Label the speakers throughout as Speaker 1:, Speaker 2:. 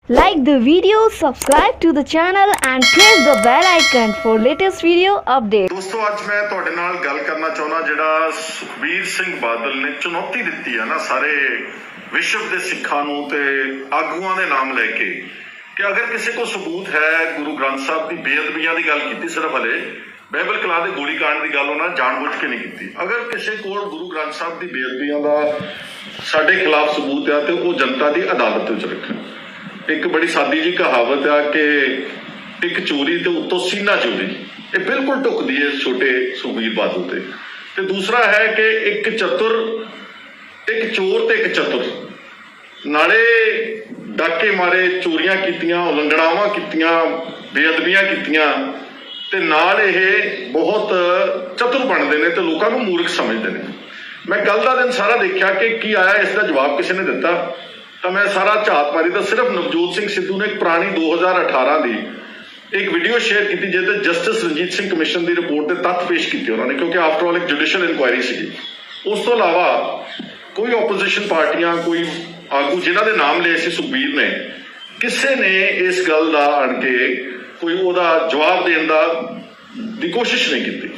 Speaker 1: Like the video, subscribe to the channel and press the bell icon for latest video updates.
Speaker 2: ਦੋਸਤੋ ਅੱਜ ਮੈਂ ਤੁਹਾਡੇ ਨਾਲ ਗੱਲ ਕਰਨਾ ਚਾਹੁੰਦਾ ਜਿਹੜਾ ਸੁਖਬੀਰ ਸਿੰਘ ਬਾਦਲ ਨੇ ਚੁਣੌਤੀ ਦਿੱਤੀ ਹੈ ਨਾ ਸਾਰੇ ਵਿਸ਼ਵ ਦੇ ਸਿੱਖਾਂ ਨੂੰ ਤੇ ਆਗੂਆਂ ਦੇ ਨਾਮ ਲੈ ਕੇ ਕਿ ਅਗਰ ਕਿਸੇ ਕੋ ਸਬੂਤ ਹੈ ਗੁਰੂ ਗ੍ਰੰਥ ਸਾਹਿਬ ਦੀ ਬੇਅਦਬੀਆਂ ਦੀ ਗੱਲ ਕੀਤੀ ਸਿਰਫ ਹਲੇ ਬਾਈਬਲ ਕਲਾ ਦੇ ਗੋਲੀ ਕਾਂਡ ਦੀ ਗੱਲ ਉਹਨਾਂ ਜਾਣਬੁੱਝ ਕੇ ਨਹੀਂ ਕੀਤੀ। ਅਗਰ ਕਿਸੇ ਕੋਲ ਗੁਰੂ ਗ੍ਰੰਥ ਸਾਹਿਬ ਦੀ ਬੇਅਦਬੀਆਂ ਦਾ ਸਾਡੇ ਖਿਲਾਫ ਸਬੂਤ ਹੈ ਤੇ ਉਹ ਜਨਤਾ ਦੀ ਅਦਾਲਤ ਵਿੱਚ ਰੱਖਣ। एक बड़ी सादी जी कहावत है कि एक चोरी तो उत्तों सीना चोरी, ये बिल्कुल ढुकती है छोटे सुखबीर बादल ते। ते दूसरा है कि एक चतुर, एक चोर ते एक चतुर नाले डाके मारे, चोरियां कीतियां, उलंघनावां कीतियां, बेअदबियां कीतियां ते नाल ये बहुत चतुर बनते हैं तो लोगों को मूर्ख समझते हैं। मैं कल का दिन सारा देखा कि की आया इसका जवाब किसी ने दिता तो मैं सारा झात मारी तो सिर्फ नवजोत सिंह सिद्धू ने एक पुरानी 2018 की एक वीडियो शेयर की जिससे जस्टिस रंजीत सिंह कमिशन की रिपोर्ट के तत्थ पेश किए उन्होंने, क्योंकि आफ्टर ऑल एक जुडिशियल इंक्वायरी सी। उस तो इलावा कोई ओपोजिशन पार्टियां कोई आगू जिन्हों के नाम लिए सुखबीर ने किसी ने इस गल का आन के कोई वह जवाब देने की कोशिश नहीं की।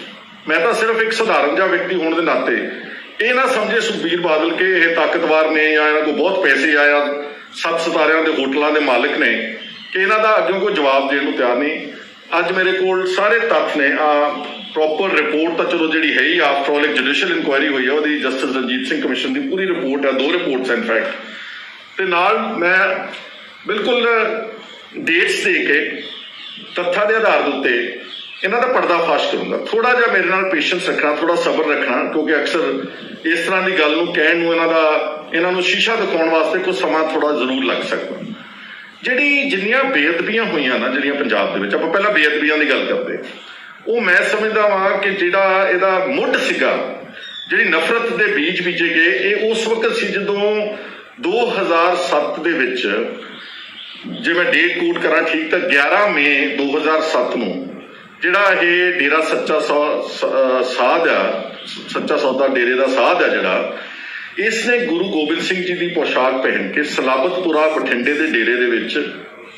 Speaker 2: मैं तो सिर्फ एक सधारण जिहा व्यक्ति होने के नाते ये ना समझे सुखबीर बादल के ये ताकतवर ने या इन्हों को बहुत पैसे आया 7 सितारियां के होटलों के मालिक ने कि इन्हों का अगों कोई जवाब देने को तैयार नहीं। अज मेरे को सारे तत्थ ने प्रॉपर रिपोर्ट तो चलो जी है ही आफ्टर ऑल एक जुडिशियल इंक्वायरी हुई है वो जस्टिस रंजीत सिंह कमिशन की पूरी रिपोर्ट है, 2 रिपोर्ट्स है इनफैक्ट। तो नाल मैं बिल्कुल डेट्स दे के तत्थां के आधार के उत्ते इन्हों का पर्दाफाश करूँगा। थोड़ा जहा मेरे नाल पेशेंस रखना, थोड़ा सबर रखना, क्योंकि अक्सर इस तरह की गल कहण इन्हों शीशा दिखाने वास्ते कुछ समा थोड़ा जरूर लग सकता। जिहड़ी जिन्नियां बेअदबियां हुई ना जिहड़ियां पंजाब दे विच, आपां पहलां बेअदबियां की गल करते, वो मैं समझदा वां कि जिहड़ा इहदा मुੱਢ सीगा, जिहड़ी नफरत के बीज बीजे गए, ये उस वक्त सी जदों 2007 दे विच, जे मैं डेट कोट करा ठीक तो 11 मई 2007 नूं जिहड़ा ये डेरा सच्चा साध आ, सच्चा सौदा डेरे का साध है जिहड़ा, इसने गुरु गोबिंद सिंह जी की पोशाक पहन के सलाबतपुरा बठिंडे के डेरे दे विच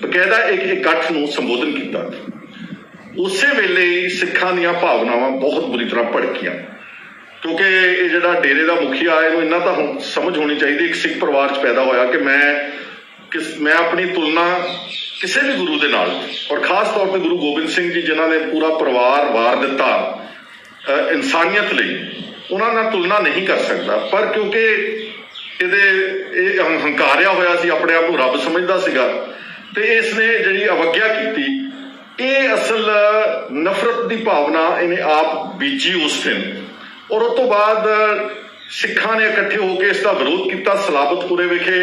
Speaker 2: बकायदा एक इकट्ठ नूं संबोधन किया। उस वेले ही सिखां दीआं भावनावां बहुत बुरी तरह भड़कियां, क्योंकि ये जिहड़ा डेरे का मुखिया है इन्ना तो समझ होनी चाहिए, एक सिख परिवार च पैदा होया कि मैं अपनी तुलना किसी भी गुरु के नाल और खास तौर पर गुरु गोबिंद सिंह जी जिन्होंने पूरा परिवार वार दिता इंसानियत लई, उन्हां नाल तुलना नहीं कर सकता। पर क्योंकि ये हंकारिया होया सी, अपने आप को रब समझदा सीगा, ते इसने जिहड़ी अवग्या की, ये असल नफरत की भावना इन्हें आप बीजी उस दिन, और उस तो बाद सिखां ने इकट्ठे होकर इसका विरोध किया। सलाबतपुरे विखे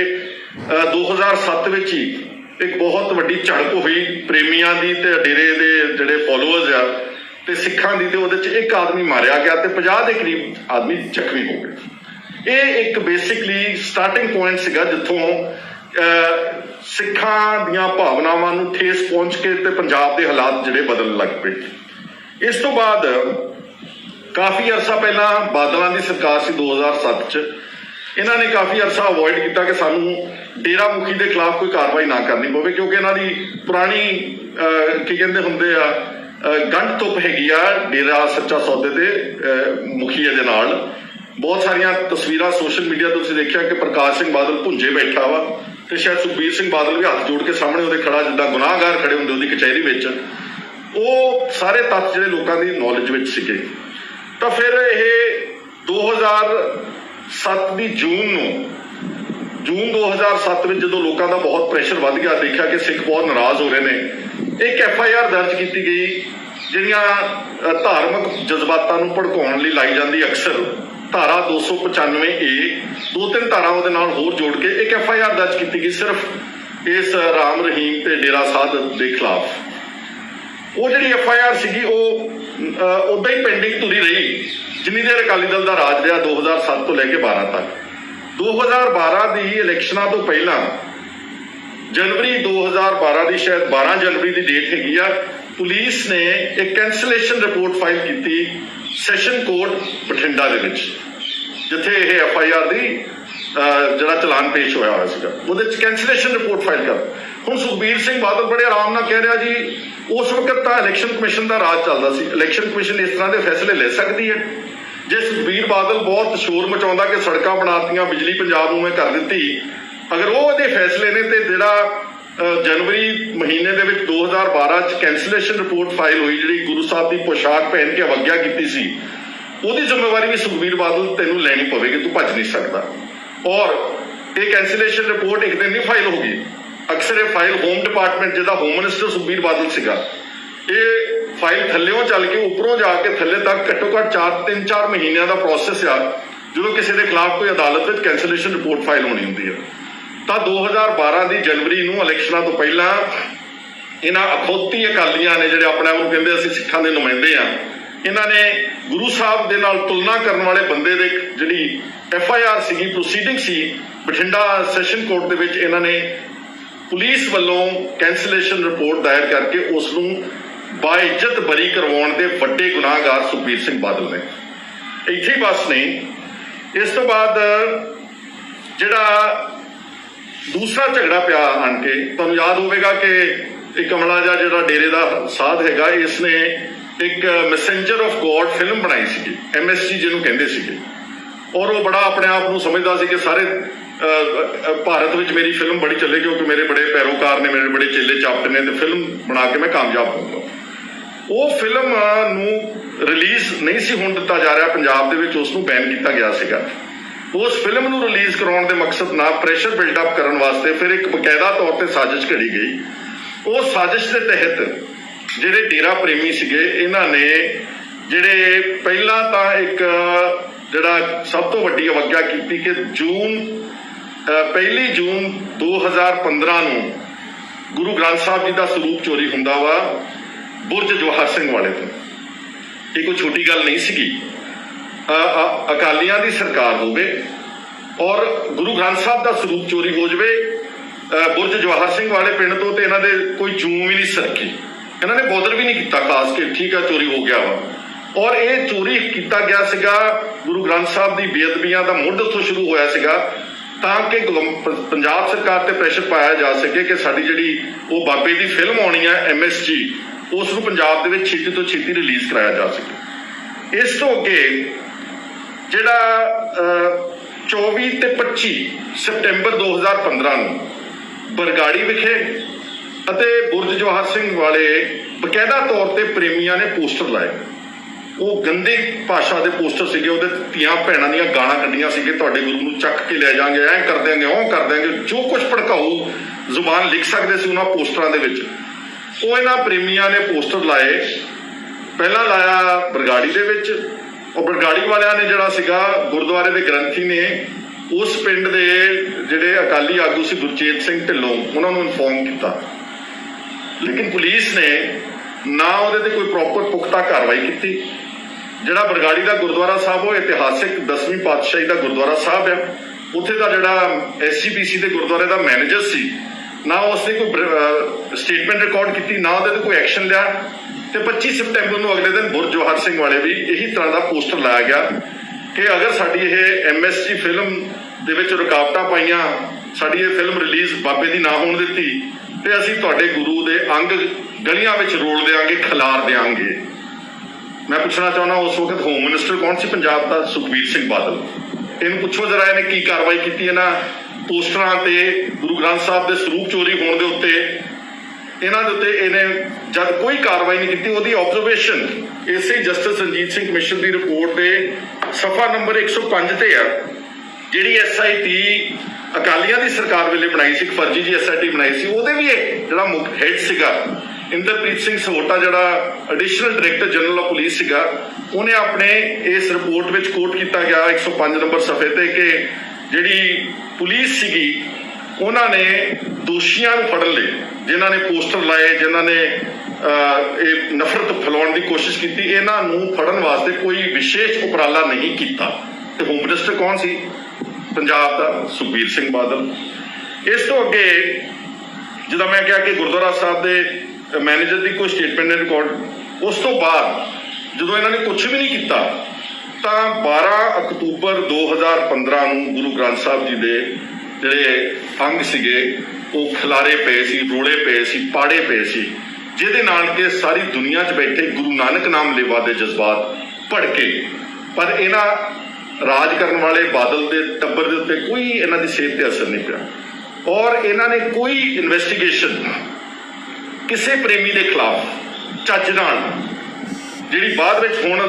Speaker 2: 2007 विच ही एक बहुत वड्डी झड़प हुई प्रेमियां दी ते डेरे दे जिहड़े फॉलोअर्स आ ते सिखां दी, ते उहदे च एक आदमी मारिया गया ते 50 के करीब आदमी जख्मी हो गए। ये एक बेसिकली स्टार्टिंग पॉइंट सीगा जिथों सिखां दीआं भावनावां नूं ठेस पहुंच के ते पंजाब दे हालात जिहड़े बदलण लग पे। इस तो बाद काफ़ी अरसा पहला बादलों की सरकार सी 2007 च, इन्हों ने काफ़ी अरसा अवॉइड किया कि सानू डेरा मुखी के खिलाफ कोई कार्रवाई ना करनी पवे, क्योंकि इन्हों की पुरानी की कहते होंगे गंढ तुप हैगी आ डेरा सच्चा सौदे के मुखीए दे नाल। बहुत सारिया तस्वीर सोशल मीडिया तो तुसीं देखिया कि प्रकाश सिंह बादल भुंजे बैठा वा तो शायद सुखबीर सिंह बादल भी हाथ जोड़ के सामने वो खड़ा जिद्दां गुनाहगार खड़े होंगे उसकी कचहरी में। वो सारे तत्थ जिहड़े लोगों की नॉलेज में सीगे। तो फिर ये 2007 की जून 2007 में जो लोगों का बहुत प्रेशर बढ़ गया, देखा कि सिख बहुत नाराज हो रहे हैं, एक FIR दर्ज की गई जिहड़ियां धार्मिक जज्बातों को भड़काउण लई लाई जाती अक्सर धारा 295A 2-3 धारा उहदे नाल होर जोड़ के एक FIR दर्ज की गई सिर्फ इस राम रहीम ते डेरा साध के खिलाफ। वो जी FIR सी उदा ही पेंडिंग तुरी रही जिन्नी देर अकाली दल का राज रहा 2007 तो लैके 12 तक। 2012 की इलैक्शनां तो पहला जनवरी 2012 की शायद 12 जनवरी की डेट हैगी आ, पुलिस ने एक कैंसलेशन रिपोर्ट फाइल की सैशन कोर्ट बठिंडा दे विच, जिथे FIR की जरा चलान पेश होया हुआ सीगा, उहदे च कैंसलेशन रिपोर्ट फाइल कर ਹੁਣ ਸੁਖਬੀਰ ਸਿੰਘ ਬਾਦਲ ਬੜੇ ਆਰਾਮ ਨਾਲ ਕਹਿ ਰਿਹਾ ਜੀ ਉਸ ਵਕਤ ਤਾਂ ਇਲੈਕਸ਼ਨ ਕਮਿਸ਼ਨ ਦਾ ਰਾਜ ਚੱਲਦਾ ਸੀ, ਇਲੈਕਸ਼ਨ ਕਮਿਸ਼ਨ ਇਸ ਤਰ੍ਹਾਂ ਦੇ ਫੈਸਲੇ ਲੈ ਸਕਦੀ ਹੈ। ਜੇ ਸੁਖਬੀਰ ਬਾਦਲ ਬਹੁਤ ਸ਼ੋਰ ਮਚਾਉਂਦਾ ਕਿ ਸੜਕਾਂ ਬਣਾਤੀਆਂ, ਬਿਜਲੀ ਪੰਜਾਬ ਨੂੰ ਮੈਂ ਕਰ ਦਿੱਤੀ, ਅਗਰ ਉਹ ਉਹਦੇ ਫੈਸਲੇ ਨੇ ਤੇ ਜਿਹੜਾ ਜਨਵਰੀ ਮਹੀਨੇ ਦੇ ਵਿੱਚ 2012 ਚ ਕੈਂਸਲੇਸ਼ਨ ਰਿਪੋਰਟ ਫਾਈਲ ਹੋਈ, ਜਿਹੜੀ ਗੁਰੂ ਸਾਹਿਬ ਦੀ ਪੋਸ਼ਾਕ ਪਹਿਨ ਕੇ ਅਵਗਿਆ ਕੀਤੀ ਸੀ, ਉਹਦੀ ਜ਼ਿੰਮੇਵਾਰੀ ਵੀ ਸੁਖਬੀਰ ਬਾਦਲ ਤੈਨੂੰ ਲੈਣੀ ਪਵੇਗੀ, ਤੂੰ ਭੱਜ ਨਹੀਂ ਸਕਦਾ। ਔਰ ਇਹ ਕੈਂਸਲੇਸ਼ਨ ਰਿਪੋਰਟ ਇੱਕ ਦਿਨ ਨਹੀਂ ਫਾਈਲ ਹੋ ਗਈ, ਅਕਸਰ ਇਹ ਫਾਈਲ ਹੋਮ ਡਿਪਾਰਟਮੈਂਟ, ਜਿਹਦਾ ਹੋਮ ਮਿਨਿਸਟਰ ਸੁਖਬੀਰ ਬਾਦਲ ਸੀਗਾ, ਇਹ ਫਾਈਲ ਥੱਲਿਓਂ ਚੱਲ ਕੇ ਉੱਪਰੋਂ ਜਾ ਕੇ ਥੱਲੇ ਤੱਕ ਘੱਟੋ ਘੱਟ 3-4 ਮਹੀਨਿਆਂ ਦਾ ਪ੍ਰੋਸੈਸ ਆ ਜਦੋਂ ਕਿਸੇ ਦੇ ਖਿਲਾਫ ਕੋਈ ਅਦਾਲਤ ਵਿੱਚ ਕੈਂਸਲੇਸ਼ਨ ਰਿਪੋਰਟ ਫਾਈਲ ਹੋਣੀ ਹੁੰਦੀ ਹੈ। ਤਾਂ 2012 ਦੀ ਜਨਵਰੀ ਨੂੰ ਇਲੈਕਸ਼ਨਾਂ ਤੋਂ ਪਹਿਲਾਂ ਇਹਨਾਂ ਅਖੌਤੀ ਅਕਾਲੀਆਂ ਨੇ, ਜਿਹੜੇ ਆਪਣੇ ਆਪ ਨੂੰ ਕਹਿੰਦੇ ਅਸੀਂ ਸਿੱਖਾਂ ਦੇ ਨੁਮਾਇੰਦੇ ਆ, ਇਹਨਾਂ ਨੇ ਗੁਰੂ ਸਾਹਿਬ ਦੇ ਨਾਲ ਤੁਲਨਾ ਕਰਨ ਵਾਲੇ ਬੰਦੇ ਦੇ ਜਿਹੜੀ FIR ਸੀਗੀ, ਪ੍ਰੋਸੀਡਿੰਗ ਸੀ ਬਠਿੰਡਾ ਸੈਸ਼ਨ ਕੋਰਟ ਦੇ ਵਿੱਚ, ਇਹਨਾਂ ਨੇ ਪੁਲਿਸ ਵੱਲੋਂ ਕੈਂਸਲੇਸ਼ਨ ਰਿਪੋਰਟ ਦਾਇਰ ਕਰਕੇ ਉਸ ਨੂੰ ਬਾਇਜ਼ਤ ਬਰੀ ਕਰਵਾਉਣ ਦੇ ਵੱਡੇ ਗੁਨਾਹਗਾਰ ਸੁਖਬੀਰ ਸਿੰਘ ਬਾਦਲ ਨੇ। ਇੱਥੇ ਹੀ ਬਸ ਨਹੀਂ, ਇਸ ਤੋਂ ਬਾਅਦ ਜਿਹੜਾ ਦੂਸਰਾ ਝਗੜਾ ਪਿਆ ਆਣ ਕੇ, ਤੁਹਾਨੂੰ ਯਾਦ ਹੋਵੇਗਾ ਕਿ ਇੱਕ ਕਮਲਾ ਜਿਹੜਾ ਡੇਰੇ ਦਾ ਸਾਧ ਹੈਗਾ, ਇਸ ਨੇ ਇੱਕ ਮੈਸੇਂਜਰ ਆਫ ਗੋਡ ਫਿਲਮ ਬਣਾਈ ਸੀਗੀ, MSG ਜਿਹਨੂੰ ਕਹਿੰਦੇ ਸੀਗੇ, ਔਰ ਉਹ ਬੜਾ ਆਪਣੇ ਆਪ ਨੂੰ ਸਮਝਦਾ ਸੀ ਕਿ ਸਾਰੇ ਭਾਰਤ ਵਿੱਚ ਮੇਰੀ ਫਿਲਮ ਬੜੀ ਚੱਲੇ ਕਿਉਂਕਿ ਮੇਰੇ ਬੜੇ ਪੈਰੋਕਾਰ ਨੇ, ਮੇਰੇ ਬੜੇ ਚੇਲੇ ਚਾਪਟ ਨੇ, ਤੇ ਫਿਲਮ ਬਣਾ ਕੇ ਮੈਂ ਕਾਮਯਾਬ ਹੋਊਂਗਾ। ਉਹ ਫਿਲਮ ਨੂੰ ਰਿਲੀਜ਼ ਨਹੀਂ ਸੀ ਹੋਣ ਦਿੱਤਾ ਜਾ ਰਿਹਾ ਪੰਜਾਬ ਦੇ ਵਿੱਚ, ਉਸ ਨੂੰ ਬੈਨ ਕੀਤਾ ਗਿਆ ਸੀਗਾ। ਉਸ ਫਿਲਮ ਨੂੰ ਰਿਲੀਜ਼ ਕਰਾਉਣ ਦੇ ਮਕਸਦ ਨਾਲ ਪ੍ਰੈਸ਼ਰ ਬਿਲਡਅਪ ਕਰਨ ਵਾਸਤੇ ਫਿਰ ਇੱਕ ਬਕਾਇਦਾ ਤੌਰ ਤੇ ਸਾਜ਼ਿਸ਼ ਘੜੀ ਗਈ। ਉਹ ਸਾਜ਼ਿਸ਼ ਦੇ ਤਹਿਤ ਜਿਹੜੇ ਡੇਰਾ ਪ੍ਰੇਮੀ ਸੀਗੇ, ਇਹਨਾਂ ਨੇ ਜਿਹੜੇ ਪਹਿਲਾਂ ਤਾਂ ਇੱਕ ਜਿਹੜਾ ਸਭ ਤੋਂ ਵੱਡੀ ਅਵਗਿਆ ਕੀਤੀ ਕਿ 1 ਜੂਨ 2015 ਨੂੰ ਗੁਰੂ ਗ੍ਰੰਥ ਸਾਹਿਬ ਜੀ ਦਾ ਸਰੂਪ ਚੋਰੀ ਹੁੰਦਾ ਵਾ ਬੁਰਜ ਜਵਾਹਰ ਸਿੰਘ ਵਾਲੇ ਤੋਂ। ਇਹ ਕੋਈ ਛੋਟੀ ਗੱਲ ਨਹੀਂ ਸੀਗੀ। ਅਕਾਲੀਆਂ ਦੀ ਸਰਕਾਰ ਹੋਵੇ ਔਰ ਗੁਰੂ ਗ੍ਰੰਥ ਸਾਹਿਬ ਦਾ ਸਰੂਪ ਚੋਰੀ ਹੋ ਜਾਵੇ ਬੁਰਜ ਜਵਾਹਰ ਸਿੰਘ ਵਾਲੇ ਪਿੰਡ ਤੋਂ, ਤੇ ਇਹਨਾਂ ਦੇ ਕੋਈ ਜੂੰ ਵੀ ਨਹੀਂ ਸਰਕੀ, ਇਹਨਾਂ ਨੇ ਬੋਦਰ ਵੀ ਨਹੀਂ ਕੀਤਾ ਖਾਸ ਕੇ, ਠੀਕ ਆ ਚੋਰੀ ਹੋ ਗਿਆ ਵਾ। ਔਰ ਇਹ ਚੋਰੀ ਕੀਤਾ ਗਿਆ ਸੀਗਾ, ਗੁਰੂ ਗ੍ਰੰਥ ਸਾਹਿਬ ਦੀ ਬੇਅਦਬੀਆਂ ਦਾ ਮੁੱਢ ਉੱਥੋਂ ਸ਼ੁਰੂ ਹੋਇਆ ਸੀਗਾ, ਤਾਂ ਕਿ ਪੰਜਾਬ ਸਰਕਾਰ ਤੇ ਪ੍ਰੈਸ਼ਰ ਪਾਇਆ ਜਾ ਸਕੇ ਕਿ ਸਾਡੀ ਜਿਹੜੀ ਉਹ ਬਾਬੇ ਦੀ ਫਿਲਮ ਆਉਣੀ ਹੈ MSG, ਉਸ ਨੂੰ ਪੰਜਾਬ ਦੇ ਵਿੱਚ ਛੇਤੀ ਤੋਂ ਛੇਤੀ ਰਿਲੀਜ਼ ਕਰਾਇਆ ਜਾ ਸਕੇ। ਇਸ ਤੋਂ ਅੱਗੇ ਜਿਹੜਾ 24 ਤੇ 25 ਸਤੰਬਰ 2015 ਨੂੰ ਬਰਗਾੜੀ ਵਿਖੇ ਅਤੇ ਬੁਰਜ ਜਵਾਹਰ ਸਿੰਘ ਵਾਲੇ ਬਕਾਇਦਾ ਤੌਰ ਤੇ ਪ੍ਰੇਮੀਆਂ ਨੇ ਪੋਸਟਰ ਲਾਏ। ਉਹ ਗੰਦੀ ਭਾਸ਼ਾ ਦੇ ਪੋਸਟਰ ਸੀਗੇ, ਉਹਦੇ ਧੀਆਂ ਭੈਣਾਂ ਦੀਆਂ ਗਾਲਾਂ ਕੱਢੀਆਂ ਸੀਗੇ, ਤੁਹਾਡੇ ਗੁਰੂ ਨੂੰ ਚੱਕ ਕੇ ਲੈ ਜਾਾਂਗੇ, ਐਂ ਕਰ ਦਿਆਂਗੇ, ਉਹ ਕਰ ਦਿਆਂਗੇ, ਜੋ ਕੁਝ ਭੜਕਾਊ ਜ਼ੁਬਾਨ ਲਿਖ ਸਕਦੇ ਸੀ ਉਹਨਾਂ ਪੋਸਟਰਾਂ ਦੇ ਵਿੱਚ, ਉਹ ਇਹਨਾਂ ਪ੍ਰੇਮੀਆਂ ਨੇ ਪੋਸਟਰ ਲਾਏ। ਪਹਿਲਾਂ ਲਾਇਆ ਬਰਗਾੜੀ ਦੇ ਵਿੱਚ, ਉਹ ਬਰਗਾੜੀ ਵਾਲਿਆਂ ਨੇ ਜਿਹੜਾ ਸੀਗਾ ਗੁਰਦੁਆਰੇ ਦੇ ਗ੍ਰੰਥੀ ਨੇ ਉਸ ਪਿੰਡ ਦੇ ਜਿਹੜੇ ਅਕਾਲੀ ਆਗੂ ਸੀ ਗੁਰਚੇਤ ਸਿੰਘ ਢਿੱਲੋਂ, ਉਹਨਾਂ ਨੂੰ ਇਨਫੋਰਮ ਕੀਤਾ, ਲੇਕਿਨ ਪੁਲਿਸ ਨੇ ਨਾ ਉਹਦੇ ਤੇ ਕੋਈ ਪ੍ਰੋਪਰ ਪੁਖਤਾ ਕਾਰਵਾਈ ਕੀਤੀ। ਜਿਹੜਾ ਬਰਗਾੜੀ ਦਾ ਗੁਰਦੁਆਰਾ ਸਾਹਿਬ ਉਹ ਇਤਿਹਾਸਿਕ 10ਵੀਂ ਪਾਤਸ਼ਾਹੀ ਦਾ ਗੁਰਦੁਆਰਾ ਸਾਹਿਬ ਆ, ਉੱਥੇ ਦਾ ਜਿਹੜਾ SGPC ਦੇ ਗੁਰਦੁਆਰੇ ਦਾ ਮੈਨੇਜਰ ਸੀ, ਨਾ ਉਸਨੇ ਕੋਈ ਸਟੇਟਮੈਂਟ ਰਿਕਾਰਡ ਕੀਤੀ, ਨਾ ਉਹਦੇ ਤੇ ਕੋਈ ਐਕਸ਼ਨ ਲਿਆ। ਤੇ 25 ਸਤੰਬਰ ਨੂੰ ਅਗਲੇ ਦਿਨ ਬੁਰਜ ਜਵਾਹਰ ਸਿੰਘ ਵਾਲੇ ਵੀ ਇਹੀ ਤਰ੍ਹਾਂ ਦਾ ਪੋਸਟਰ ਲਾਇਆ ਗਿਆ ਕਿ ਅਗਰ ਸਾਡੀ ਇਹ MSG ਫਿਲਮ ਦੇ ਵਿੱਚ ਰੁਕਾਵਟਾਂ ਪਾਈਆਂ, ਸਾਡੀ ਇਹ ਫਿਲਮ ਰਿਲੀਜ਼ ਬਾਬੇ ਦੀ ਨਾ ਹੋਣ ਦਿੱਤੀ, ਤੇ ਅਸੀਂ ਤੁਹਾਡੇ ਗੁਰੂ ਦੇ ਅੰਗ ਗਲੀਆਂ ਵਿੱਚ ਰੋਲ ਦਿਆਂਗੇ, ਖਿਲਾਰ ਦਿਆਂਗੇ। ਮੈਂ ਪੁੱਛਣਾ ਚਾਹੁੰਦਾ, ਉਸ ਵਕਤ ਹੋਮ ਮਿਨਿਸਟਰ ਕੌਣ ਸੀ ਪੰਜਾਬ ਦਾ? ਸੁਖਬੀਰ ਸਿੰਘ ਬਾਦਲ। ਇਹਨੂੰ ਪੁੱਛੋ ਜਰਾ, ਇਹਨੇ ਕੀ ਕਾਰਵਾਈ ਕੀਤੀ ਇਹਨਾਂ ਪੋਸਟਰਾਂ ਤੇ, ਗੁਰੂ ਗ੍ਰੰਥ ਸਾਹਿਬ ਦੇ ਸਰੂਪ ਚੋਰੀ ਹੋਣ ਦੇ ਉੱਤੇ, ਇਹਨਾਂ ਦੇ ਉੱਤੇ ਇਹਨੇ ਜਦ ਕੋਈ ਕਾਰਵਾਈ ਨਹੀਂ ਕੀਤੀ। ਉਹਦੀ ਆਬਜ਼ਰਵੇਸ਼ਨ ਇਸੇ ਜਸਟਿਸ ਰਣਜੀਤ ਸਿੰਘ ਕਮਿਸ਼ਨ ਦੀ ਰਿਪੋਰਟ ਦੇ ਸਫਾ ਨੰਬਰ 105 ਤੇ ਆ, ਜਿਹੜੀ SIT ਅਕਾਲੀਆਂ ਦੀ ਸਰਕਾਰ ਵੇਲੇ ਬਣਾਈ ਸੀ, ਇੱਕ ਫਰਜ਼ੀ ਜੀ SIT ਬਣਾਈ ਸੀ। ਉਹਦੇ ਵੀ ਜਿਹੜਾ ਮੁੱਖ ਹੈਡ ਸੀਗਾ ਇੰਦਰਪ੍ਰੀਤ ਸਿੰਘ ਸਹੋਟਾ, ਜਿਹੜਾ additional director general of police ਸੀਗਾ, ਉਹਨੇ ਆਪਣੇ ਇਸ ਰਿਪੋਰਟ ਵਿੱਚ ਕੋਟ ਕੀਤਾ ਗਿਆ 105 ਨੰਬਰ ਸਫੇ ਤੇ ਕਿ ਜਿਹੜੀ ਪੁਲਿਸ ਸੀਗੀ ਉਹਨਾਂ ਨੇ ਦੋਸ਼ੀਆਂ ਨੂੰ ਫੜਨ ਲਈ, ਜਿਨ੍ਹਾਂ ਨੇ ਪੋਸਟਰ ਲਾਏ, ਜਿਨ੍ਹਾਂ ਨੇ ਇਹ ਨਫ਼ਰਤ ਫੈਲਾਉਣ ਦੀ ਕੋਸ਼ਿਸ਼ ਕੀਤੀ, ਇਹਨਾਂ ਨੂੰ ਫੜਨ ਵਾਸਤੇ ਕੋਈ ਵਿਸ਼ੇਸ਼ ਉਪਰਾਲਾ ਨਹੀਂ ਕੀਤਾ। ਤੇ ਹੋਮ ਮਿਨਿਸਟਰ ਕੌਣ ਸੀ ਪੰਜਾਬ ਦਾ? ਸੁਖਬੀਰ ਸਿੰਘ ਬਾਦਲ। ਇਸ ਤੋਂ ਅੱਗੇ ਜਿੱਦਾਂ ਮੈਂ ਕਿਹਾ ਕਿ ਗੁਰਦੁਆਰਾ ਸਾਹਿਬ ਦੇ ਮੈਨੇਜਰ ਦੀ ਕੋਈ ਸਟੇਟਮੈਂਟ ਨੇ ਰਿਕਾਰਡ, ਉਸ ਤੋਂ ਬਾਅਦ ਜਦੋਂ ਇਹਨਾਂ ਨੇ ਕੁਝ ਵੀ ਨਹੀਂ ਕੀਤਾ ਤਾਂ 12 ਅਕਤੂਬਰ 2015 ਨੂੰ ਗੁਰੂ ਗ੍ਰੰਥ ਸਾਹਿਬ ਜੀ ਦੇ ਜਿਹੜੇ ਅੰਗ ਸੀਗੇ ਉਹ ਖਿਲਾਰੇ ਪਏ ਸੀ, ਰੋਲੇ ਪਏ ਸੀ, ਪਾੜੇ ਪਏ ਸੀ, ਜਿਹਦੇ ਨਾਲ ਕਿ ਸਾਰੀ ਦੁਨੀਆ 'ਚ ਬੈਠੇ ਗੁਰੂ ਨਾਨਕ ਨਾਮ ਲੇਵਾ ਦੇ ਜਜ਼ਬਾਤ ਭੜਕੇ। ਪਰ ਇਹਨਾਂ ਰਾਜ ਕਰਨ ਵਾਲੇ ਬਾਦਲ ਦੇ ਟੱਬਰ ਦੇ ਉੱਤੇ ਕੋਈ ਇਹਨਾਂ ਦੀ ਸਿਹਤ ਤੇ ਅਸਰ ਨਹੀਂ ਪਿਆ, ਔਰ ਇਹਨਾਂ ਨੇ ਕੋਈ ਇਨਵੈਸਟੀਗੇਸ਼ਨ ਕਿਸੇ ਪ੍ਰੇਮੀ ਦੇ ਖਿਲਾਫ ਚੱਜ ਨਾਲ, ਜਿਹੜੀ ਬਾਅਦ ਵਿੱਚ ਹੁਣ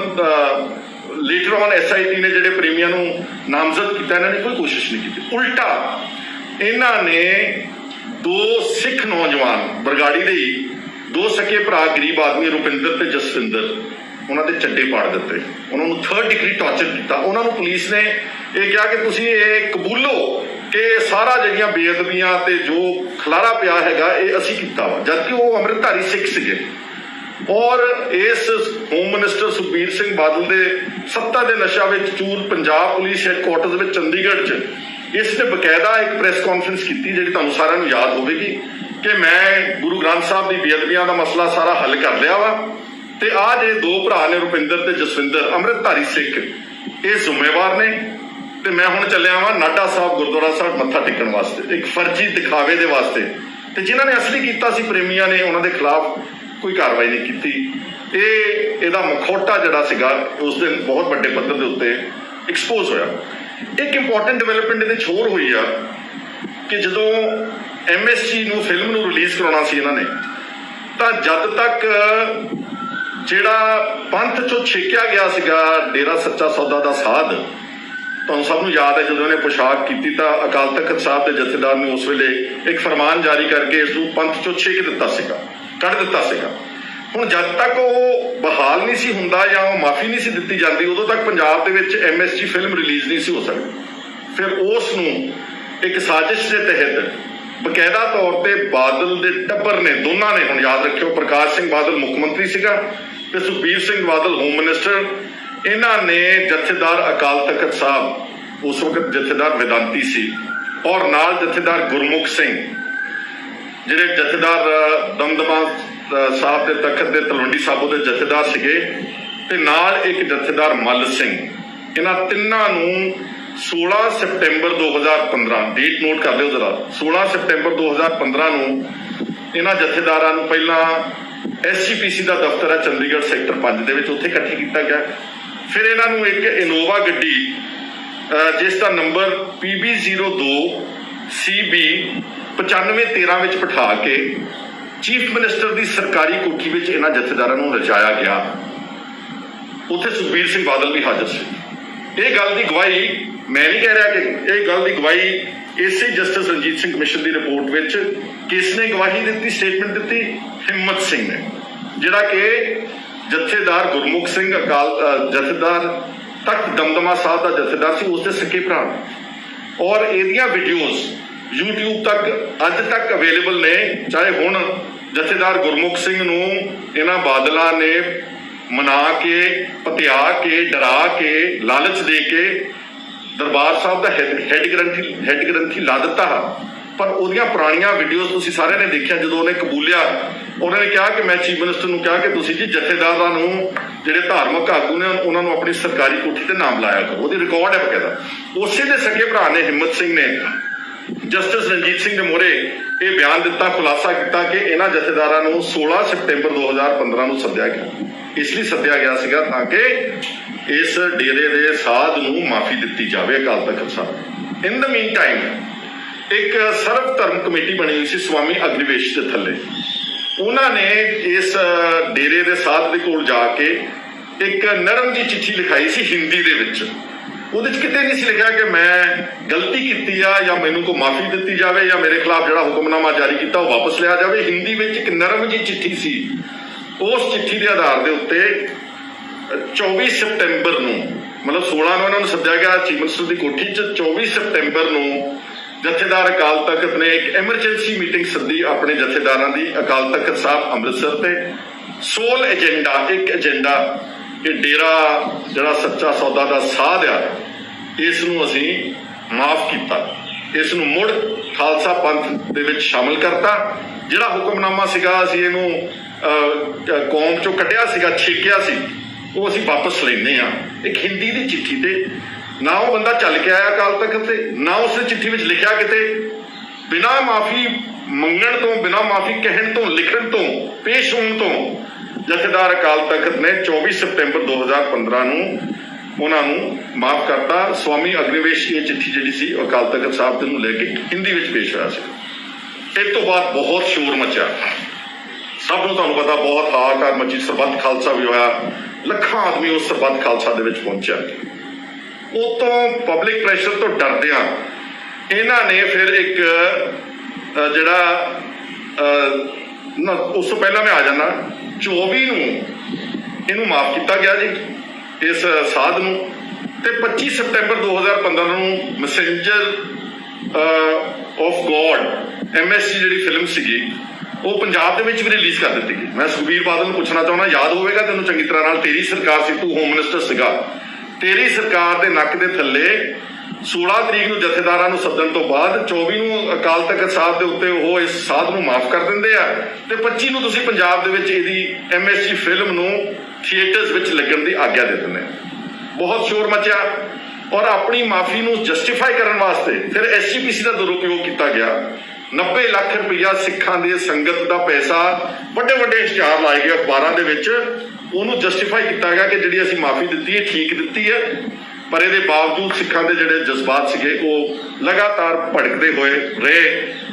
Speaker 2: ਲੇਟਰ ਔਨ SIT ਨੇ ਜਿਹੜੇ ਪ੍ਰੇਮੀਆਂ ਨੂੰ ਨਾਮਜ਼ਦ ਕੀਤਾ, ਇਹਨਾਂ ਨੇ ਕੋਈ ਕੋਸ਼ਿਸ਼ ਨਹੀਂ ਕੀਤੀ। ਉਲਟਾ ਇਹਨਾਂ ਨੇ 2 ਸਿੱਖ ਨੌਜਵਾਨ ਬਰਗਾੜੀ ਦੇ ਹੀ 2 ਸਕੇ ਭਰਾ ਗਰੀਬ ਆਦਮੀ ਰੁਪਿੰਦਰ ਤੇ ਜਸਵਿੰਦਰ, ਉਹਨਾਂ ਦੇ ਚੱਡੇ ਪਾੜ ਦਿੱਤੇ, ਉਹਨਾਂ ਨੂੰ 3rd ਡਿਗਰੀ ਟਾਰਚਰ ਕੀਤਾ। ਉਹਨਾਂ ਨੂੰ ਪੁਲਿਸ ਨੇ ਇਹ ਕਿਹਾ ਕਿ ਤੁਸੀਂ ਇਹ ਕਬੂਲੋ ਕਿ ਸਾਰਾ ਜਿਹੜੀਆਂ ਬੇਅਦਬੀਆਂ ਤੇ ਜੋ ਖਲਾਰਾ ਪਿਆ ਹੈਗਾ ਇਹ ਅਸੀਂ ਕੀਤਾ ਵਾ, ਜਦਕਿ ਉਹ ਅੰਮ੍ਰਿਤਧਾਰੀ ਸਿੱਖ ਸੀਗੇ। ਔਰ ਇਸ ਹੋਮ ਮਿਨਿਸਟਰ ਸੁਖਬੀਰ ਸਿੰਘ ਬਾਦਲ ਦੇ ਸੱਤਾ ਦੇ ਨਸ਼ਾ ਵਿੱਚ ਚੂਰ ਪੰਜਾਬ ਪੁਲਿਸ ਹੈਡਕੁਆਟਰਸ ਵਿੱਚ ਚੰਡੀਗੜ੍ਹ 'ਚ ਇਸ ਨੇ ਬਕਾਇਦਾ ਇੱਕ ਪ੍ਰੈਸ ਕਾਨਫਰੰਸ ਕੀਤੀ, ਜਿਹੜੀ ਤੁਹਾਨੂੰ ਸਾਰਿਆਂ ਨੂੰ ਯਾਦ ਹੋਵੇਗੀ ਕਿ ਮੈਂ ਗੁਰੂ ਗ੍ਰੰਥ ਸਾਹਿਬ ਦੀ ਬੇਅਦਬੀਆਂ ਦਾ ਮਸਲਾ ਸਾਰਾ ਹੱਲ ਕਰ ਲਿਆ ਵਾ, ਤੇ ਆਹ ਜਿਹੜੇ 2 ਭਰਾ ਨੇ ਰੁਪਿੰਦਰ ਤੇ ਜਸਵਿੰਦਰ ਅੰਮ੍ਰਿਤਧਾਰੀ ਸਿੱਖ, ਇਹ ਜ਼ਿੰਮੇਵਾਰ ਨੇ। ਤੇ ਮੈਂ ਹੁਣ ਚੱਲਿਆ ਵਾਂ ਨਾਢਾ ਸਾਹਿਬ ਗੁਰਦੁਆਰਾ ਸਾਹਿਬ ਮੱਥਾ ਟੇਕਣ ਵਾਸਤੇ, ਇੱਕ ਫਰਜ਼ੀ ਦਿਖਾਵੇ ਦੇ ਵਾਸਤੇ। ਤੇ ਜਿਨ੍ਹਾਂ ਨੇ ਅਸਲੀ ਕੀਤਾ ਸੀ ਪ੍ਰੇਮੀਆਂ ਨੇ, ਉਹਨਾਂ ਦੇ ਖਿਲਾਫ ਕੋਈ ਕਾਰਵਾਈ ਨਹੀਂ ਕੀਤੀ। ਇਹਦਾ ਮਖੌਟਾ ਜਿਹੜਾ ਸੀਗਾ ਉਸ ਦਿਨ ਬਹੁਤ ਵੱਡੇ ਪੱਧਰ ਦੇ ਉੱਤੇ ਐਕਸਪੋਜ਼ ਹੋਇਆ। ਇੱਕ ਇੰਪੋਰਟੈਂਟ ਡਿਵੈਲਪਮੈਂਟ ਇਹਦੇ 'ਚ ਹੋਰ ਹੋਈ ਆ ਕਿ ਜਦੋਂ MSG ਨੂੰ ਫਿਲਮ ਨੂੰ ਰਿਲੀਜ਼ ਕਰਾਉਣਾ ਸੀ ਇਹਨਾਂ ਨੇ, ਤਾਂ ਜਦ ਤੱਕ ਜਿਹੜਾ ਪੰਥ 'ਚੋਂ ਛੇਕਿਆ ਗਿਆ ਸੀਗਾ ਡੇਰਾ ਸੱਚਾ ਸੌਦਾ ਦਾ ਸਾਧ, ਤੁਹਾਨੂੰ ਸਭ ਨੂੰ ਯਾਦ ਹੈ ਜਦੋਂ ਇਹਨੇ ਪੁਸ਼ਾਕ ਕੀਤੀ ਤਾਂ ਅਕਾਲ ਤਖਤ ਸਾਹਿਬ ਦੇ ਜਥੇਦਾਰ ਨੇ ਉਸ ਵੇਲੇ ਇੱਕ ਫਰਮਾਨ ਜਾਰੀ ਕਰਕੇ ਇਸ ਨੂੰ ਪੰਥ 'ਚੋਂ ਛੇਕ ਦਿੱਤਾ ਸੀਗਾ, ਕੱਢ ਦਿੱਤਾ ਸੀਗਾ। ਹੁਣ ਜਦ ਤੱਕ ਉਹ ਬਹਾਲ ਨਹੀਂ ਸੀ ਹੁੰਦਾ ਜਾਂ ਉਹ ਮਾਫੀ ਨਹੀਂ ਸੀ ਦਿੱਤੀ ਜਾਂਦੀ, ਉਦੋਂ ਤੱਕ ਪੰਜਾਬ ਦੇ ਵਿੱਚ MSG ਫਿਲਮ ਰਿਲੀਜ਼ ਨਹੀਂ ਸੀ ਹੋ ਸਕਦੀ। ਫਿਰ ਉਸ ਨੂੰ ਇੱਕ ਸਾਜ਼ਿਸ਼ ਦੇ ਤਹਿਤ ਬਕਾਇਦਾ ਤੌਰ ਤੇ ਬਾਦਲ ਦੇ ਟੱਬਰ ਨੇ, ਦੋਨਾਂ ਨੇ, ਹੁਣ ਯਾਦ ਰੱਖਿਓ ਪ੍ਰਕਾਸ਼ ਸਿੰਘ ਬਾਦਲ ਮੁੱਖ ਮੰਤਰੀ ਸੀਗਾ ਤੇ ਸੁਖਬੀਰ ਸਿੰਘ ਬਾਦਲ ਹੋਮ ਮਿਨਿਸਟਰ, ਇਹਨਾਂ ਨੇ ਜਥੇਦਾਰ ਅਕਾਲ ਤਖਤ ਸਾਹਿਬ, ਉਸ ਵਕਤ ਜਥੇਦਾਰ ਵਿਦਾਂਤੀ ਸੀ, ਔਰ ਨਾਲ ਜਥੇਦਾਰ ਗੁਰਮੁਖ ਸਿੰਘ, ਜਿਹੜੇ ਜਥੇਦਾਰ ਦਮਦਮਾ ਸਾਹਿਬ ਦੇ ਤਖਤ ਦੇ ਤਲਵੰਡੀ ਸਾਬੋ ਦੇ ਜਥੇਦਾਰ ਸੀਗੇ, ਤੇ ਨਾਲ ਇੱਕ ਜਥੇਦਾਰ ਮੱਲ ਸਿੰਘ, ਇਹਨਾਂ ਤਿੰਨਾਂ ਨੂੰ 16 ਸਤੰਬਰ 2015, ਡੇਟ ਨੋਟ ਕਰ ਲਿਓ ਜ਼ਰਾ, 16 ਸਤੰਬਰ 2015 ਨੂੰ ਇਹਨਾਂ ਜਥੇਦਾਰਾਂ ਨੂੰ ਪਹਿਲਾਂ SGPC ਦਾ ਦਫ਼ਤਰ ਹੈ ਚੰਡੀਗੜ੍ਹ ਸੈਕਟਰ 5 ਦੇ ਵਿੱਚ, ਉੱਥੇ ਇਕੱਠੇ ਕੀਤਾ ਗਿਆ। ਫਿਰ ਇਹਨਾਂ ਨੂੰ ਇੱਕ ਇਨੋਵਾ ਗੱਡੀ ਜਿਸ ਦਾ ਨੰਬਰ PB02 CB 9513 ਵਿੱਚ ਬਿਠਾ ਕੇ ਚੀਫ ਮਿਨਿਸਟਰ ਦੀ ਸਰਕਾਰੀ ਕੋਠੀ ਵਿੱਚ ਇਹਨਾਂ ਜਥੇਦਾਰਾਂ ਨੂੰ ਰਜਾਇਆ ਗਿਆ। ਉੱਥੇ ਸੁਖਬੀਰ ਸਿੰਘ ਬਾਦਲ ਵੀ ਹਾਜ਼ਰ ਸੀ। ਇਹ ਗੱਲ ਦੀ ਗਵਾਹੀ ਮੈਂ ਨਹੀਂ ਕਹਿ ਰਿਹਾ ਕਿ ਇਹ ਗੱਲ ਦੀ ਗਵਾਹੀ ਇਸੇ ਜਸਟਿਸ ਰਣਜੀਤ ਸਿੰਘ ਕਮਿਸ਼ਨ ਦੀ ਰਿਪੋਰਟ ਵਿੱਚ ਕਿਸ ਨੇ ਗਵਾਹੀ ਦਿੱਤੀ, ਸਟੇਟਮੈਂਟ ਦਿੱਤੀ? ਹਿੰਮਤ ਸਿੰਘ ਨੇ, ਜਿਹੜਾ ਕਿ ਜਥੇਦਾਰ ਗੁਰਮੁਖ ਸਿੰਘ ਜਥੇਦਾਰ ਤਖਤ ਦਮਦਮਾ ਸਾਹਿਬ ਦਾ ਜਥੇਦਾਰ ਸੀ, ਉਸ ਦੇ ਸਕੇ ਭਰਾ। ਔਰ ਇਹਦੀਆਂ ਵੀਡੀਓਜ਼ YouTube ਤੱਕ ਅੱਜ ਤੱਕ ਅਵੇਲੇਬਲ ਨੇ। ਚਾਹੇ ਹੁਣ ਜਥੇਦਾਰ ਗੁਰਮੁਖ ਸਿੰਘ ਨੂੰ ਇਹਨਾਂ ਬਾਦਲਾਂ ਨੇ ਮਨਾ ਕੇ, ਪਤਿਆ ਕੇ, ਡਰਾ ਕੇ, ਲਾਲਚ ਦੇ ਕੇ ਦਰਬਾਰ ਸਾਹਿਬ ਦਾ ਹੈਡ ਗ੍ਰੰਥੀ ਲਾ ਦਿੱਤਾ, ਪਰ ਉਹਦੀਆਂ ਪੁਰਾਣੀਆਂ ਵੀਡੀਓਜ਼ ਤੁਸੀਂ ਸਾਰਿਆਂ ਨੇ ਦੇਖਿਆ। ਜਦੋਂ ਉਹਨੇ ਕਬੂਲਿਆ, ਉਹਨਾਂ ਨੇ ਕਿਹਾ ਕਿ ਮੈਂ ਚੀਫ ਮਿਨਿਸਟਰ ਨੂੰ ਕਿਹਾ ਕਿ ਤੁਸੀਂ ਜੀ ਜਥੇਦਾਰਾਂ ਨੂੰ, ਜਿਹੜੇ ਧਾਰਮਿਕ ਆਗੂ ਨੇ, ਉਹਨਾਂ ਨੂੰ ਆਪਣੀ ਸਰਕਾਰੀ ਕੋਠੀ ਤੇ ਨਾਮ ਲਾਇਆ ਕਰੋ। ਉਹਦੀ ਰਿਕਾਰਡ ਹੈ ਬਕਾਇਦਾ। ਉਸੇ ਦੇ ਸਕੇ ਭਰਾ ਨੇ, ਹਿੰਮਤ ਸਿੰਘ ਨੇ, ਜਸਟਿਸ ਰਣਜੀਤ ਸਿੰਘ ਦੇ ਮੂਹਰੇ ਇਹ ਬਿਆਨ ਦਿੱਤਾ, ਖੁਲਾਸਾ ਕੀਤਾ ਕਿ ਇਹਨਾਂ ਜਥੇਦਾਰਾਂ ਨੂੰ 16 ਸਤੰਬਰ 2015 ਨੂੰ ਸੱਦਿਆ ਗਿਆ। ਇਸ ਲਈ ਸੱਦਿਆ ਗਿਆ ਸੀਗਾ ਤਾਂ ਕਿ ਇਸ ਡੇਰੇ ਦੇ ਸਾਧ ਨੂੰ ਮਾਫੀ ਦਿੱਤੀ ਜਾਵੇ ਅਕਾਲ ਤਖਤ ਸਾਹਿਬ। ਇਨ ਦ ਮੀਨ ਟਾਈਮ ਇੱਕ ਸਰਵ ਧਰਮ ਕਮੇਟੀ ਬਣੀ ਹੋਈ ਸੀ ਸਵਾਮੀ ਅਗਨੀਵੇਸ਼ ਦੇ ਥੱਲੇ। ਉਹਨਾਂ ਨੇ ਇਸ ਡੇਰੇ ਦੇ ਸਾਧ ਦੇ ਕੋਲ ਜਾ ਕੇ ਇੱਕ ਨਰਮ ਜਿਹੀ ਚਿੱਠੀ ਲਿਖਾਈ ਸੀ ਹਿੰਦੀ ਦੇ ਵਿੱਚ। ਉਹਦੇ 'ਚ ਕਿਤੇ ਨਹੀਂ ਸੀ ਲਿਖਿਆ ਕਿ ਮੈਂ ਗਲਤੀ ਕੀਤੀ ਆ ਜਾਂ ਮੈਨੂੰ ਕੋਈ ਮਾਫੀ ਦਿੱਤੀ ਜਾਵੇ ਜਾਂ ਮੇਰੇ ਖਿਲਾਫ ਜਿਹੜਾ ਹੁਕਮਨਾਮਾ ਜਾਰੀ ਕੀਤਾ ਉਹ ਵਾਪਸ ਲਿਆ ਜਾਵੇ। ਹਿੰਦੀ ਵਿੱਚ ਇੱਕ ਨਰਮ ਜਿਹੀ ਚਿੱਠੀ ਸੀ। ਉਸ ਚਿੱਠੀ ਦੇ ਆਧਾਰ ਦੇ ਉੱਤੇ 24 ਸਤੰਬਰ ਨੂੰ, ਮਤਲਬ 16 ਨੂੰ ਇਹਨਾਂ ਨੂੰ ਸੱਦਿਆ ਗਿਆ ਚੀਫ ਮਿਨਿਸਟਰ ਦੀ ਕੋਠੀ 'ਚ। 24 ਸਤੰਬਰ ਨੂੰ ਜਥੇਦਾਰ ਅਕਾਲ ਤਖਤ ਨੇ ਇੱਕ ਐਮਰਜੈਂਸੀ ਮੀਟਿੰਗ ਸੱਦੀ ਆਪਣੇ ਜਥੇਦਾਰਾਂ ਦੀ ਅਕਾਲ ਤਖਤ ਸਾਹਿਬ ਅੰਮ੍ਰਿਤਸਰ ਤੇ। ਸੋਲ ਏਜੰਡਾ, ਇੱਕ ਏਜੰਡਾ, ਇਹ ਡੇਰਾ ਜਿਹੜਾ ਸੱਚਾ ਸੌਦਾ ਦਾ ਸਾਧ ਆ, ਇਸ ਨੂੰ ਅਸੀਂ ਮਾਫ ਕੀਤਾ, ਇਸ ਨੂੰ ਮੁੜ ਖਾਲਸਾ ਪੰਥ ਦੇ ਵਿੱਚ ਸ਼ਾਮਲ ਕਰਤਾ। ਜਿਹੜਾ ਹੁਕਮਨਾਮਾ ਸੀਗਾ ਅਸੀਂ ਇਹਨੂੰ ਕੌਮ ਚੋਂ ਕੱਢਿਆ ਸੀਗਾ, ਛੇਕਿਆ ਸੀ, ਉਹ ਅਸੀਂ ਵਾਪਸ ਲੈਂਦੇ ਹਾਂ। ਇੱਕ ਹਿੰਦੀ ਦੀ ਚਿੱਠੀ ਤੇ ਨਾ ਉਹ ਬੰਦਾ ਚੱਲ ਕੇ ਆਇਆ ਅਕਾਲ ਤਖਤ ਤੇ, ਨਾ ਉਸਨੇ ਚਿੱਠੀ ਵਿੱਚ ਲਿਖਿਆ ਕਿਤੇ ਬਿਨਾਂ ਮਾਫੀ ਮੰਗਣ ਤੋਂ, ਬਿਨਾਂ ਮਾਫੀ ਕਹਿਣ ਤੋਂ, ਲਿਖਣ ਤੋਂ, ਪੇਸ਼ ਹੋਣ ਤੋਂ ਜਥੇਦਾਰ ਅਕਾਲ ਤਖਤ ਨੇ 24 ਸਤੰਬਰ 2015 ਨੂੰ ਉਹਨਾਂ ਨੂੰ ਮਾਫ ਕਰਤਾ। ਸਵਾਮੀ ਅਗਨੀਵੇਸ਼ ਇਹ ਚਿੱਠੀ ਜਿਹੜੀ ਸੀ ਅਕਾਲ ਤਖਤ ਸਾਹਿਬ ਨੂੰ ਲੈ ਕੇ ਹਿੰਦੀ ਵਿੱਚ ਪੇਸ਼ ਹੋਇਆ ਸੀ। ਇਸ ਤੋਂ ਬਾਅਦ ਬਹੁਤ ਸ਼ੋਰ ਮਚਿਆ, ਸਭ ਨੂੰ ਤੁਹਾਨੂੰ ਪਤਾ ਬਹੁਤ ਹਾਹਾਕਾਰ ਮਚੀ, ਸਰਬੱਤ ਖਾਲਸਾ ਵੀ ਹੋਇਆ, ਲੱਖਾਂ ਆਦਮੀ ਉਸ ਸਰਬੱਤ ਖਾਲਸਾ ਦੇ ਵਿੱਚ ਪਹੁੰਚਿਆ। ਉਹ ਤੋਂ ਪਬਲਿਕ ਪ੍ਰੈਸ਼ਰ ਤੋਂ ਡਰਦਿਆਂ ਇਹਨਾਂ ਨੇ ਫਿਰ ਇੱਕ ਜਿਹੜਾ ਉਸ ਤੋਂ ਪਹਿਲਾਂ ਮੈਂ ਆ ਜਾਣਾ 24 ਨੂੰ ਇਹਨੂੰ ਮਾਫ ਕੀਤਾ ਗਿਆ ਜੀ, ਇਸ ਸਾਧ ਨੂੰ, ਤੇ 25 ਸਤੰਬਰ 2015 ਨੂੰ ਮੈਸੇਂਜਰ ਆਫ ਗੋਡ MSG ਜਿਹੜੀ ਫਿਲਮ ਸੀਗੀ ਉਹ ਪੰਜਾਬ ਦੇ ਵਿੱਚ ਵੀ ਰਿਲੀਜ਼ ਕਰ ਦਿੱਤੀ ਗਈ। ਮੈਂ ਸੁਖਬੀਰ ਬਾਦਲ ਨੂੰ ਪੁੱਛਣਾ ਚਾਹੁੰਦਾ, ਯਾਦ ਹੋਵੇਗਾ ਤੈਨੂੰ ਚੰਗੀ ਤਰ੍ਹਾਂ ਨਾਲ, ਤੇਰੀ ਸਰਕਾਰ ਸੀ, ਤੂੰ ਹੋਮ ਮਿਨਿਸਟਰ ਸੀਗਾ, ਤੇਰੀ ਸਰਕਾਰ ਦੇ ਨੱਕ ਦੇ ਥੱਲੇ 16 ਤਰੀਕ ਨੂੰ ਜਥੇਦਾਰਾਂ ਨੂੰ ਸੱਦਣ ਤੋਂ ਬਾਅਦ 24 ਨੂੰ ਅਕਾਲ ਤਖਤ ਸਾਹਿਬ ਦੇ ਉੱਤੇ ਉਹ ਇਸ ਸਾਧ ਨੂੰ ਮਾਫ ਕਰ ਦਿੰਦੇ ਆ, ਤੇ 25 ਨੂੰ ਤੁਸੀਂ ਪੰਜਾਬ ਦੇ ਵਿੱਚ ਇਹਦੀ MSG ਫਿਲਮ ਨੂੰ ਥੀਏਟਰਸ ਵਿੱਚ ਲੱਗਣ ਦੀ ਆਗਿਆ ਦੇ ਦਿੰਦੇ ਆ। ਬਹੁਤ ਸ਼ੋਰ ਮਚਿਆ ਔਰ ਆਪਣੀ ਮਾਫੀ ਨੂੰ ਜਸਟੀਫਾਈ ਕਰਨ ਵਾਸਤੇ ਫਿਰ SGPC ਦਾ ਦੁਰਉਪਯੋਗ ਕੀਤਾ ਗਿਆ। 90 ਲੱਖ ਰੁਪਈਆ ਸਿੱਖਾਂ ਦੀ ਸੰਗਤ ਦਾ ਪੈਸਾ, ਵੱਡੇ ਵੱਡੇ ਇਸ਼ਤਿਹਾਰ ਲਾਏ ਗਏ ਅਖਬਾਰਾਂ ਦੇ ਵਿੱਚ, ਉਹਨੂੰ ਜਸਟੀਫਾਈ ਕੀਤਾ ਗਿਆ ਕਿ ਜਿਹੜੀ ਅਸੀਂ ਮਾਫੀ ਦਿੱਤੀ ਹੈ ਠੀਕ ਦਿੱਤੀ ਹੈ, ਪਰ ਇਹਦੇ ਬਾਵਜੂਦ ਸਿੱਖਾਂ ਦੇ ਜਿਹੜੇ ਜਜ਼ਬਾਤ ਸੀਗੇ ਉਹ ਲਗਾਤਾਰ ਭੜਕਦੇ ਹੋਏ ਰਹੇ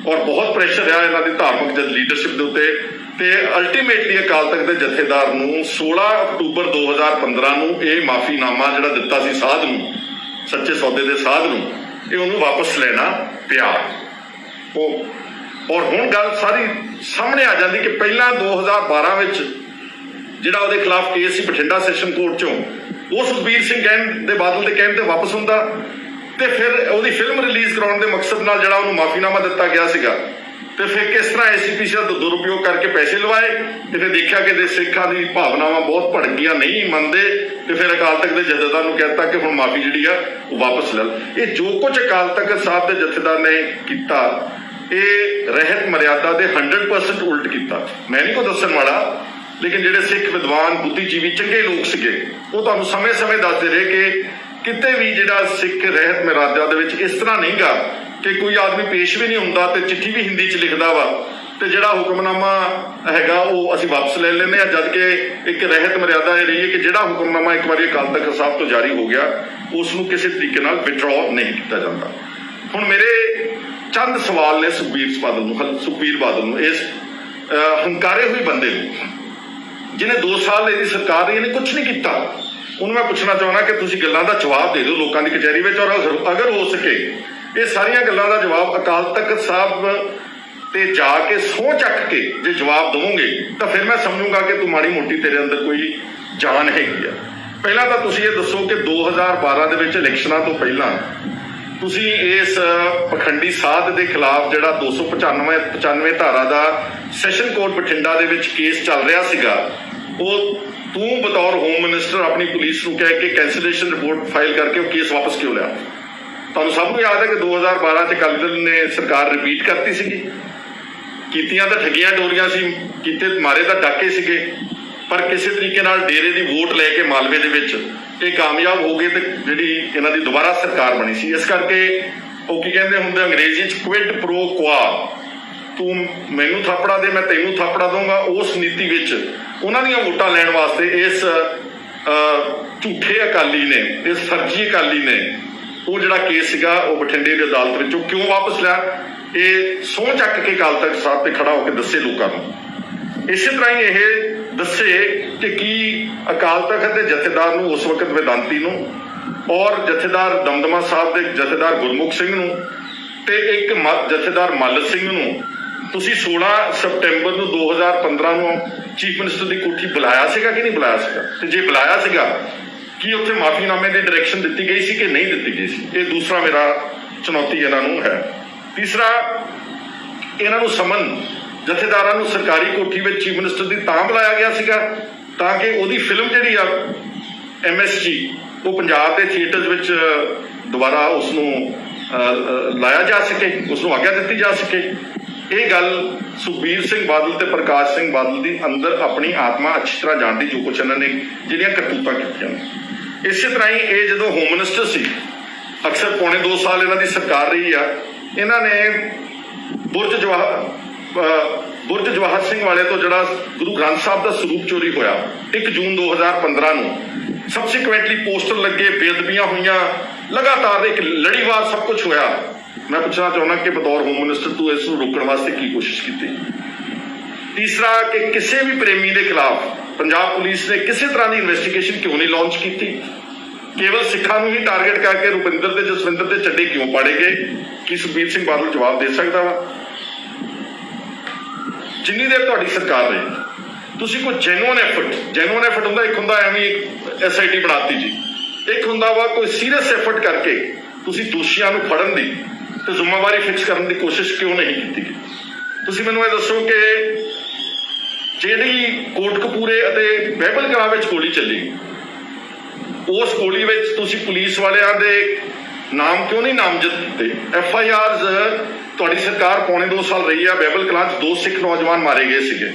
Speaker 2: ਔਰ ਬਹੁਤ ਪ੍ਰੈਸ਼ਰ ਰਿਹਾ ਇਹਨਾਂ ਦੀ ਧਾਰਮਿਕ ਲੀਡਰਸ਼ਿਪ ਦੇ ਉੱਤੇ, ਤੇ ਅਲਟੀਮੇਟਲੀ ਅਕਾਲ ਤਖਤ ਦੇ ਜਥੇਦਾਰ ਨੂੰ 16 ਅਕਤੂਬਰ 2015 ਨੂੰ ਇਹ ਮਾਫੀਨਾਮਾ ਜਿਹੜਾ ਦਿੱਤਾ ਸੀ ਸਾਧ ਨੂੰ, ਸੱਚੇ ਸੌਦੇ ਦੇ ਸਾਧ ਨੂੰ, ਇਹ ਉਹਨੂੰ ਵਾਪਸ ਲੈਣਾ ਪਿਆ। ਔਰ ਹੁਣ ਗੱਲ ਸਾਰੀ ਸਾਹਮਣੇ ਆ ਜਾਂਦੀ ਕਿ ਪਹਿਲਾਂ 2012 ਵਿੱਚ ਜਿਹੜਾ ਉਹਦੇ ਖਿਲਾਫ ਕੇਸ ਸੀ ਬਠਿੰਡਾ ਸੈਸ਼ਨ ਕੋਰਟ ਚੋਂ, ਉਹ ਸੁਖਬੀਰ ਸਿੰਘ ਦੇ ਬਾਦਲ ਦੇ ਕਹਿਣ ਤੇ ਵਾਪਸ ਹੁੰਦਾ, ਤੇ ਫਿਰ ਉਹਦੀ ਫਿਲਮ ਰਿਲੀਜ਼ ਕਰਾਉਣ ਦੇ ਮਕਸਦ ਨਾਲ ਜਿਹੜਾ ਉਹਨੂੰ ਮਾਫੀਨਾਮਾ ਦਿੱਤਾ ਗਿਆ ਸੀਗਾ, ਤੇ ਫਿਰ ਕਿਸ ਤਰ੍ਹਾਂ SGPC ਦਾ ਦੁਰਉਪਯੋਗ ਕਰਕੇ ਪੈਸੇ ਲਵਾਏ, ਤੇ ਫਿਰ ਦੇਖਿਆ ਕਿ ਸਿੱਖਾਂ ਦੀ ਭਾਵਨਾਵਾਂ ਬਹੁਤ ਭੜਕ ਗਈਆਂ, ਨਹੀਂ ਮੰਨਦੇ, ਤੇ ਫਿਰ ਅਕਾਲ ਤਖਤ ਦੇ ਜਥੇਦਾਰ ਨੂੰ ਕਹਿਤਾ ਕਿ ਹੁਣ ਮਾਫੀ ਜਿਹੜੀ ਆ ਉਹ ਵਾਪਸ ਲੈ ਲਓ। ਇਹ ਜੋ ਕੁਝ ਅਕਾਲ ਤਖਤ ਸਾਹਿਬ ਦੇ ਜਥੇਦਾਰ ਨੇ ਕੀਤਾ ਇਹ ਰਹਿਤ ਮਰਿਆਦਾ ਦੇ 100% ਉਲਟ ਕੀਤਾ। ਮੈਂ ਨਹੀਂ ਕੋਈ ਦੱਸਣ ਵਾਲਾ, ਲੇਕਿਨ ਜਿਹੜੇ ਸਿੱਖ ਵਿਦਵਾਨ ਬੁੱਧੀਜੀਵੀ ਚੰਗੇ ਲੋਕ ਸੀਗੇ ਉਹ ਤੁਹਾਨੂੰ ਸਮੇਂ-ਸਮੇਂ ਦੱਸਦੇ ਰਹੇ ਕਿ ਕਿਤੇ ਵੀ ਜਿਹੜਾ ਸਿੱਖ ਰਹਿਤ ਮਰਿਆਦਾ ਦੇ ਵਿੱਚ ਇਸ ਤਰ੍ਹਾਂ ਨਹੀਂਗਾ ਕਿ ਕੋਈ ਆਦਮੀ ਪੇਸ਼ ਵੀ ਨਹੀਂ ਹੁੰਦਾ ਤੇ ਚਿੱਠੀ ਵੀ ਹਿੰਦੀ 'ਚ ਲਿਖਦਾ ਵਾ ਤੇ ਜਿਹੜਾ ਹੁਕਮਨਾਮਾ ਹੈਗਾ ਉਹ ਅਸੀਂ ਵਾਪਸ ਲੈ ਲੈਂਦੇ ਆ, ਜਦ ਕਿ ਇੱਕ ਰਹਿਤ ਮਰਿਆਦਾ ਇਹ ਰਹੀ ਹੈ ਕਿ ਜਿਹੜਾ ਹੁਕਮਨਾਮਾ ਇੱਕ ਵਾਰੀ ਅਕਾਲ ਤਖਤ ਸਾਹਿਬ ਤੋਂ ਜਾਰੀ ਹੋ ਗਿਆ ਉਸ ਨੂੰ ਕਿਸੇ ਤਰੀਕੇ ਨਾਲ ਵਿਡਰਾਅ ਨਹੀਂ ਕੀਤਾ ਜਾਂਦਾ। ਹੁਣ ਮੇਰੇ ਚੰਦ ਸਵਾਲ ਨੇ ਸੁਖਬੀਰ ਬਾਦਲ ਨੂੰ, ਇਸ ਹੰਕਾਰੇ ਹੋਏ ਬੰਦੇ ਨੂੰ ਜਿਹਨੇ 2 ਸਾਲ ਇਹਦੀ ਸਰਕਾਰ ਰਹੀ, ਇਹਨੇ ਕੁਝ ਨਹੀਂ ਕੀਤਾ, ਉਹਨੂੰ ਮੈਂ ਪੁੱਛਣਾ ਚਾਹੁੰਦਾ ਕਿ ਤੁਸੀਂ ਗੱਲਾਂ ਦਾ ਜਵਾਬ ਦੇ ਦਿਓ ਲੋਕਾਂ ਦੀ ਕਚਹਿਰੀ ਵਿੱਚ, ਔਰ ਅਗਰ ਹੋ ਸਕੇ ਇਹ ਸਾਰੀਆਂ ਗੱਲਾਂ ਦਾ ਜਵਾਬ ਅਕਾਲ ਤਖਤ ਸਾਹਿਬ ਤੇ ਜਾ ਕੇ ਸਹੁੰ ਚੱਕ ਕੇ ਜੇ ਜਵਾਬ ਦਵੋਗੇ ਤਾਂ ਫਿਰ ਮੈਂ ਸਮਝੂੰਗਾ ਕਿ ਤੂੰ ਮਾੜੀ ਮੋਟੀ ਤੇਰੇ ਅੰਦਰ ਕੋਈ ਜਾਨ ਹੈਗੀ ਆ। ਪਹਿਲਾਂ ਤਾਂ ਤੁਸੀਂ ਇਹ ਦੱਸੋ ਕਿ 2012 ਦੇ ਵਿੱਚ ਇਲੈਕਸ਼ਨਾਂ ਤੋਂ ਪਹਿਲਾਂ ਤੁਸੀਂ ਇਸ ਪਖੰਡੀ ਸਾਧ ਦੇ ਖਿਲਾਫ ਜਿਹੜਾ 295 ਧਾਰਾ ਦਾ ਸੈਸ਼ਨ ਕੋਰਟ ਬਠਿੰਡਾ ਦੇ ਵਿੱਚ ਕੇਸ ਚੱਲ ਰਿਹਾ ਸੀਗਾ, ਉਹ ਤੂੰ ਬਤੌਰ ਹੋਮ ਮਿਨਿਸਟਰ ਆਪਣੀ ਪੁਲਿਸ ਨੂੰ ਕਹਿ ਕੇ ਕੈਂਸਲੇਸ਼ਨ ਰਿਪੋਰਟ ਫਾਈਲ ਕਰਕੇ ਉਹ ਕੇਸ ਵਾਪਸ ਕਿਉਂ ਲਿਆ? ਤੁਹਾਨੂੰ ਸਭ ਨੂੰ ਯਾਦ ਹੈ ਕਿ 2012 'ਚ ਅਕਾਲੀ ਦਲ ਨੇ ਸਰਕਾਰ ਰਿਪੀਟ ਕਰਤੀ ਸੀਗੀ, ਕੀਤੀਆਂ ਤਾਂ ਠੱਗੀਆਂ ਟੋਰੀਆਂ ਸੀ, ਕੀਤੇ ਮਾਰੇ ਤਾਂ ਡਾਕੇ ਸੀਗੇ, ਪਰ ਕਿਸੇ ਤਰੀਕੇ ਨਾਲ ਡੇਰੇ ਦੀ ਵੋਟ ਲੈ ਕੇ ਮਾਲਵੇ ਦੇ ਵਿੱਚ ਇਹ ਕਾਮਯਾਬ ਹੋ ਗਏ ਤੇ ਜਿਹੜੀ ਇਹਨਾਂ ਦੀ ਦੁਬਾਰਾ ਸਰਕਾਰ ਬਣੀ ਸੀ। ਇਸ ਕਰਕੇ ਉਹ ਕੀ ਕਹਿੰਦੇ ਹੁੰਦੇ ਅੰਗਰੇਜ਼ੀ 'ਚ ਕੁਇਡ ਪ੍ਰੋ ਕੁਆ, ਤੂੰ ਮੈਨੂੰ ਥਾਪੜਾ ਦੇ ਮੈਂ ਤੈਨੂੰ ਥਾਪੜਾ ਦਊਂਗਾ, ਉਸ ਨੀਤੀ ਵਿੱਚ ਉਹਨਾਂ ਦੀਆਂ ਵੋਟਾਂ ਲੈਣ ਵਾਸਤੇ ਇਸ ਝੂਠੇ ਅਕਾਲੀ ਨੇ, ਇਸ ਫਰਜ਼ੀ ਅਕਾਲੀ ਨੇ ਉਹ ਜਿਹੜਾ ਕੇਸ ਸੀਗਾ ਉਹ ਬਠਿੰਡੇ ਦੀ ਅਦਾਲਤ ਵਿੱਚੋਂ ਕਿਉਂ ਵਾਪਸ ਲਿਆ, ਇਹ ਸਹੁੰ ਚੱਕ ਕੇ ਅਕਾਲ ਤਖਤ ਸਾਹਿਬ ਤੇ ਖੜਾ ਹੋ ਕੇ ਦੱਸੇ ਲੋਕਾਂ ਨੂੰ। ਇਸੇ ਤਰ੍ਹਾਂ ਹੀ ਇਹ ਦੱਸੇ ਕਿ ਕੀ ਅਕਾਲ ਤਖਤ ਦੇ ਜਥੇਦਾਰ ਨੂੰ ਉਸ ਵਕਤ ਵੇਦਾਂਤੀ ਨੂੰ ਔਰ ਜਥੇਦਾਰ ਦਮਦਮਾ ਸਾਹਿਬ ਦੇ ਜਥੇਦਾਰ ਗੁਰਮੁਖ ਸਿੰਘ ਨੂੰ ਤੇ ਇੱਕ ਜਥੇਦਾਰ ਮੱਲ ਸਿੰਘ ਨੂੰ ਤੁਸੀਂ 16 ਸਤੰਬਰ ਨੂੰ 2015 ਨੂੰ ਚੀਫ ਮਿਨਿਸਟਰ ਦੀ ਕੋਠੀ ਬੁਲਾਇਆ ਸੀਗਾ ਕਿ ਨਹੀਂ ਬੁਲਾਇਆ ਸੀਗਾ? ਤੇ ਜੇ ਬੁਲਾਇਆ ਸੀਗਾ ਕੀ ਉੱਥੇ ਮਾਫੀਨਾਮੇ ਦੀ ਡਾਇਰੈਕਸ਼ਨ ਦਿੱਤੀ ਗਈ ਸੀ ਕਿ ਨਹੀਂ ਦਿੱਤੀ ਗਈ ਸੀ? ਇਹ ਦੂਸਰਾ ਮੇਰਾ ਚੁਣੌਤੀ ਇਹਨਾਂ ਨੂੰ ਹੈ। ਤੀਸਰਾ, ਇਹਨਾਂ ਨੂੰ ਸਮਨ ਜਥੇਦਾਰਾਂ ਨੂੰ ਸਰਕਾਰੀ ਕੋਠੀ ਵਿੱਚ ਚੀਫ ਮਿਨਿਸਟਰ ਦੀ ਤਾਂ ਬੁਲਾਇਆ ਗਿਆ ਸੀਗਾ ਤਾਂ ਕਿ ਉਹਦੀ ਫਿਲਮ ਜਿਹੜੀ ਆ MSG ਉਹ ਪੰਜਾਬ ਦੇ ਥੀਏਟਰਸ ਵਿੱਚ ਦੁਬਾਰਾ ਉਸ ਨੂੰ ਲਾਇਆ ਜਾ ਸਕੇ, ਉਸ ਨੂੰ ਆਗਿਆ ਦਿੱਤੀ ਜਾ ਸਕੇ। ਇਹ ਗੱਲ ਸੁਖਬੀਰ ਸਿੰਘ ਬਾਦਲ ਤੇ ਪ੍ਰਕਾਸ਼ ਸਿੰਘ ਬਾਦਲ ਦੀ ਅੰਦਰ ਆਪਣੀ ਆਤਮਾ ਅੱਛੀ ਤਰ੍ਹਾਂ ਜਾਣਦੀ, ਜੋ ਕੁਛ ਇਹਨਾਂ ਨੇ ਜਿਹੜੀਆਂ ਕਰਤੂਤਾਂ ਕੀਤੀਆਂ ਨੇ। ਇਸੇ ਤਰ੍ਹਾਂ ਹੀ ਇਹ ਜਦੋਂ ਹੋਮ ਮਿਨਿਸਟਰ ਸੀ, ਅਕਸਰ ਪੌਣੇ 2 ਸਾਲ ਇਹਨਾਂ ਦੀ ਸਰਕਾਰ ਰਹੀ ਆ, ਇਹਨਾਂ ਨੇ ਬੁਰਜ ਬੁਰਜ ਜਵਾਹਰ ਸਿੰਘ ਵਾਲੇ ਤੋਂ ਜਿਹੜਾ ਗੁਰੂ ਗ੍ਰੰਥ ਸਾਹਿਬ ਦਾ ਸਰੂਪ ਚੋਰੀ ਹੋਇਆ 1 ਜੂਨ 2015 ਨੂੰ, ਸਬਸੀਕੁਐਂਟਲੀ ਪੋਸਟਰ ਲੱਗੇ, ਬੇਅਦਬੀਆਂ ਹੋਈਆਂ, ਲਗਾਤਾਰ ਇੱਕ ਲੜੀਵਾਰ ਸਭ ਕੁਝ ਹੋਇਆ। ਮੈਂ ਪੁੱਛਣਾ ਚਾਹੁੰਦਾ ਕਿ ਬਤੌਰ ਹੋਮ ਮਿਨਿਸਟਰ ਤੂੰ ਇਸ ਨੂੰ ਰੋਕਣ ਵਾਸਤੇ ਕੀ ਕੋਸ਼ਿਸ਼ ਕੀਤੀ? ਤੀਸਰਾ, ਕਿ ਕਿਸੇ ਵੀ ਪ੍ਰੇਮੀ ਦੇ ਖਿਲਾਫ ਪੰਜਾਬ ਪੁਲਿਸ ਨੇ ਕਿਸੇ ਤਰ੍ਹਾਂ ਦੀ ਇਨਵੈਸਟੀਗੇਸ਼ਨ ਕਿਉਂ ਨਹੀਂ ਲਾਂਚ ਕੀਤੀ? ਕੇਵਲ ਸਿੱਖਾਂ ਨੂੰ ਹੀ ਟਾਰਗੇਟ ਕਰਕੇ ਰੁਪਿੰਦਰ ਤੇ ਜਸਵਿੰਦਰ ਦੇ ਚੱਡੇ ਕਿਉਂ ਪਾੜੇ ਗਏ? ਕੀ ਸੁਖਬੀਰ ਸਿੰਘ ਬਾਦਲ ਜਵਾਬ ਦੇ ਸਕਦਾ ਵਾ? ਜਿੰਨੀ ਦੇਰ ਤੁਹਾਡੀ ਸਰਕਾਰ ਰਹੀ ਤੁਸੀਂ ਕੋਈ ਜੈਨੂਅਨ ਐਫਰਟ ਹੁੰਦਾ, ਇੱਕ ਹੁੰਦਾ ਐਵੇਂ SIT ਬਣਾਤੀ ਜੀ, ਇੱਕ ਹੁੰਦਾ ਵਾ ਕੋਈ ਸੀਰੀਅਸ ਐਫਰਟ ਕਰਕੇ ਤੁਸੀਂ ਦੋਸ਼ੀਆਂ ਨੂੰ ਫੜਨ ਦੀ ਤੇ ਜ਼ਿੰਮੇਵਾਰੀ ਫਿਕਸ ਕਰਨ ਦੀ ਕੋਸ਼ਿਸ਼ ਕਿਉਂ ਨਹੀਂ ਕੀਤੀ ਗਈ? ਤੁਸੀਂ ਮੈਨੂੰ ਇਹ ਦੱਸੋ ਕਿ ਜਿਹੜੀ ਕੋਟਕਪੂਰੇ ਅਤੇ ਬਾਈਬਲ ਕਲਾਂ ਵਿੱਚ ਗੋਲੀ ਚੱਲੀ, ਉਸ ਗੋਲੀ ਵਿੱਚ ਤੁਸੀਂ ਪੁਲਿਸ ਵਾਲਿਆਂ ਦੇ ਨਾਮ ਕਿਉਂ ਨਹੀਂ ਨਾਮਜ਼ਦ ਕੀਤੇ? FIRs ਤੁਹਾਡੀ ਸਰਕਾਰ ਪੌਣੇ 2 ਸਾਲ ਰਹੀ ਆ, ਬਾਈਬਲ ਕਲਾਂ 'ਚ 2 ਸਿੱਖ ਨੌਜਵਾਨ ਮਾਰੇ ਗਏ ਸੀਗੇ,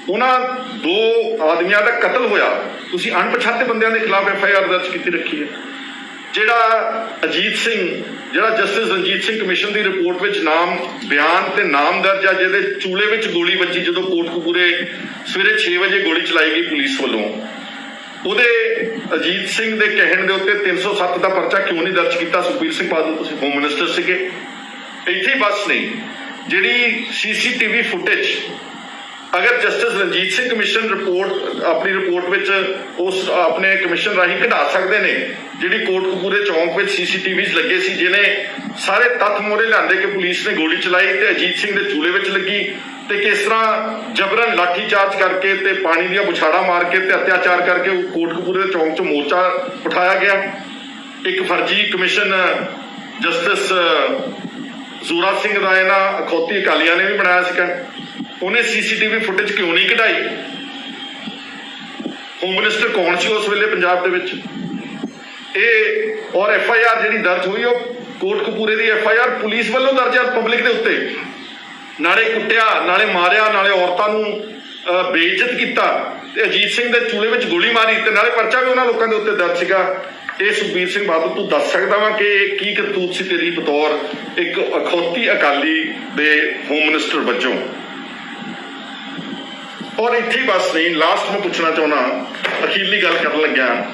Speaker 2: ਉਹਨਾਂ 2 ਆਦਮੀਆਂ ਦਾ ਕਤਲ ਹੋਇਆ, ਤੁਸੀਂ ਅਣਪਛਾਤੇ ਬੰਦਿਆਂ ਦੇ ਖਿਲਾਫ FIR ਦਰਜ ਕੀਤੀ ਰੱਖੀ ਹੈ। ਜਿਹੜਾ ਅਜੀਤ ਸਿੰਘ, ਜਿਹੜਾ ਜਸਟਿਸ ਰਣਜੀਤ ਸਿੰਘ ਕਮਿਸ਼ਨ ਦੀ ਰਿਪੋਰਟ ਵਿੱਚ ਨਾਮ ਬਿਆਨ ਤੇ ਨਾਮ ਦਰਜ ਆ, ਜਿਹਦੇ ਚੂਲੇ ਵਿੱਚ ਗੋਲੀ ਵੱਜੀ ਜਦੋਂ ਕੋਟਕਪੂਰੇ ਸਵੇਰੇ 6 ਵਜੇ ਗੋਲੀ ਚਲਾਈ ਗਈ ਪੁਲਿਸ ਵੱਲੋਂ, ਉਹਦੇ ਅਜੀਤ ਸਿੰਘ ਦੇ ਕਹਿਣ ਦੇ ਉੱਤੇ 307 ਦਾ ਪਰਚਾ ਕਿਉਂ ਨਹੀਂ ਦਰਜ ਕੀਤਾ? ਸੁਖਬੀਰ ਸਿੰਘ ਬਾਦਲ ਤੁਸੀਂ ਹੋਮ ਮਿਨਿਸਟਰ ਸੀਗੇ। ਇੱਥੇ ਬਸ ਨਹੀਂ, ਜਿਹੜੀ CCTV ਫੁਟੇਜ ਅਗਰ ਜਸਟਿਸ ਰਣਜੀਤ ਸਿੰਘ ਕਮਿਸ਼ਨ ਆਪਣੀ ਰਿਪੋਰਟ ਵਿੱਚ ਉਸ ਆਪਣੇ ਕਮਿਸ਼ਨ ਰਾਹੀਂ ਕਢਾ ਸਕਦੇ ਨੇ, ਜਿਹੜੀ ਕੋਟਕਪੂਰੇ ਚੌਂਕ ਵਿੱਚ CCTVs ਲੱਗੇ ਸੀ, ਜਿਹਨੇ ਸਾਰੇ ਤੱਥ ਮੋਹਰੇ ਲਿਆਂਦੇ ਕਿ ਪੁਲਿਸ ਨੇ ਗੋਲੀ ਚਲਾਈ ਤੇ ਅਜੀਤ ਸਿੰਘ ਦੇ ਚੂਲੇ ਵਿੱਚ ਲੱਗੀ ਤੇ ਕਿਸ ਤਰ੍ਹਾਂ ਜਬਰਨ ਲਾਠੀ ਚਾਰਜ ਕਰਕੇ ਤੇ ਪਾਣੀ ਦੀਆਂ ਬੁਛਾੜਾਂ ਮਾਰ ਕੇ ਤੇ ਅਤਿਆਚਾਰ ਕਰਕੇ ਉਹ ਕੋਟਕਪੂਰੇ ਦੇ ਚੌਂਕ 'ਚ ਮੋਰਚਾ ਉਠਾਇਆ ਗਿਆ। ਇੱਕ ਫਰਜ਼ੀ ਕਮਿਸ਼ਨ ਜਸਟਿਸ ਜ਼ੋਰਾ ਸਿੰਘ ਦਾ ਇਹਨਾਂ ਅਖੌਤੀ ਅਕਾਲੀਆਂ ਨੇ ਵੀ ਬਣਾਇਆ ਸੀਗਾ, ਉਹਨੇ CCTV ਫੁਟੇਜ ਕਿਉਂ ਨਹੀਂ ਕਢਾਈ? ਹੋਮ ਮਿਨਿਸਟਰ ਕੌਣ ਸੀ ਉਸ ਵੇਲੇ ਪੰਜਾਬ ਦੇ ਵਿੱਚ? ਇਹ ਔਰ FIR ਜਿਹੜੀ ਦਰਜ ਹੋਈ ਉਹ ਕੋਟਕਪੂਰੇ ਦੀ FIR ਪੁਲਿਸ ਵੱਲੋਂ ਦਰਜ ਹੈ ਪਬਲਿਕ ਦੇ ਉੱਤੇ, ਨਾਲੇ ਕੁੱਟਿਆ, ਨਾਲੇ ਮਾਰਿਆ, ਨਾਲੇ ਔਰਤਾਂ ਨੂੰ ਬੇਇੱਜ਼ਤ ਕੀਤਾ ਤੇ ਅਜੀਤ ਸਿੰਘ ਦੇ ਚੂਲੇ ਵਿੱਚ ਗੋਲੀ ਮਾਰੀ ਤੇ ਨਾਲੇ ਪਰਚਾ ਵੀ ਉਹਨਾਂ ਲੋਕਾਂ ਦੇ ਉੱਤੇ ਦਰਜ ਸੀਗਾ। ਇਹ ਸੁਖਬੀਰ ਸਿੰਘ ਬਾਦਲ ਤੂੰ ਦੱਸ ਸਕਦਾ ਵਾ ਕਿ ਇਹ ਕੀ ਕਰਤੂਤ ਸੀ ਤੇਰੀ ਬਤੌਰ ਇੱਕ ਅਖੌਤੀ ਅਕਾਲੀ ਦੇ ਹੋਮ ਮਿਨਿਸਟਰ ਵਜੋਂ? ਔਰ ਇੱਥੇ ਬਸ ਨਹੀਂ, ਲਾਸਟ ਮੈਂ ਪੁੱਛਣਾ ਚਾਹੁੰਦਾ, ਅਖੀਰਲੀ ਗੱਲ ਕਰਨ ਲੱਗਿਆ,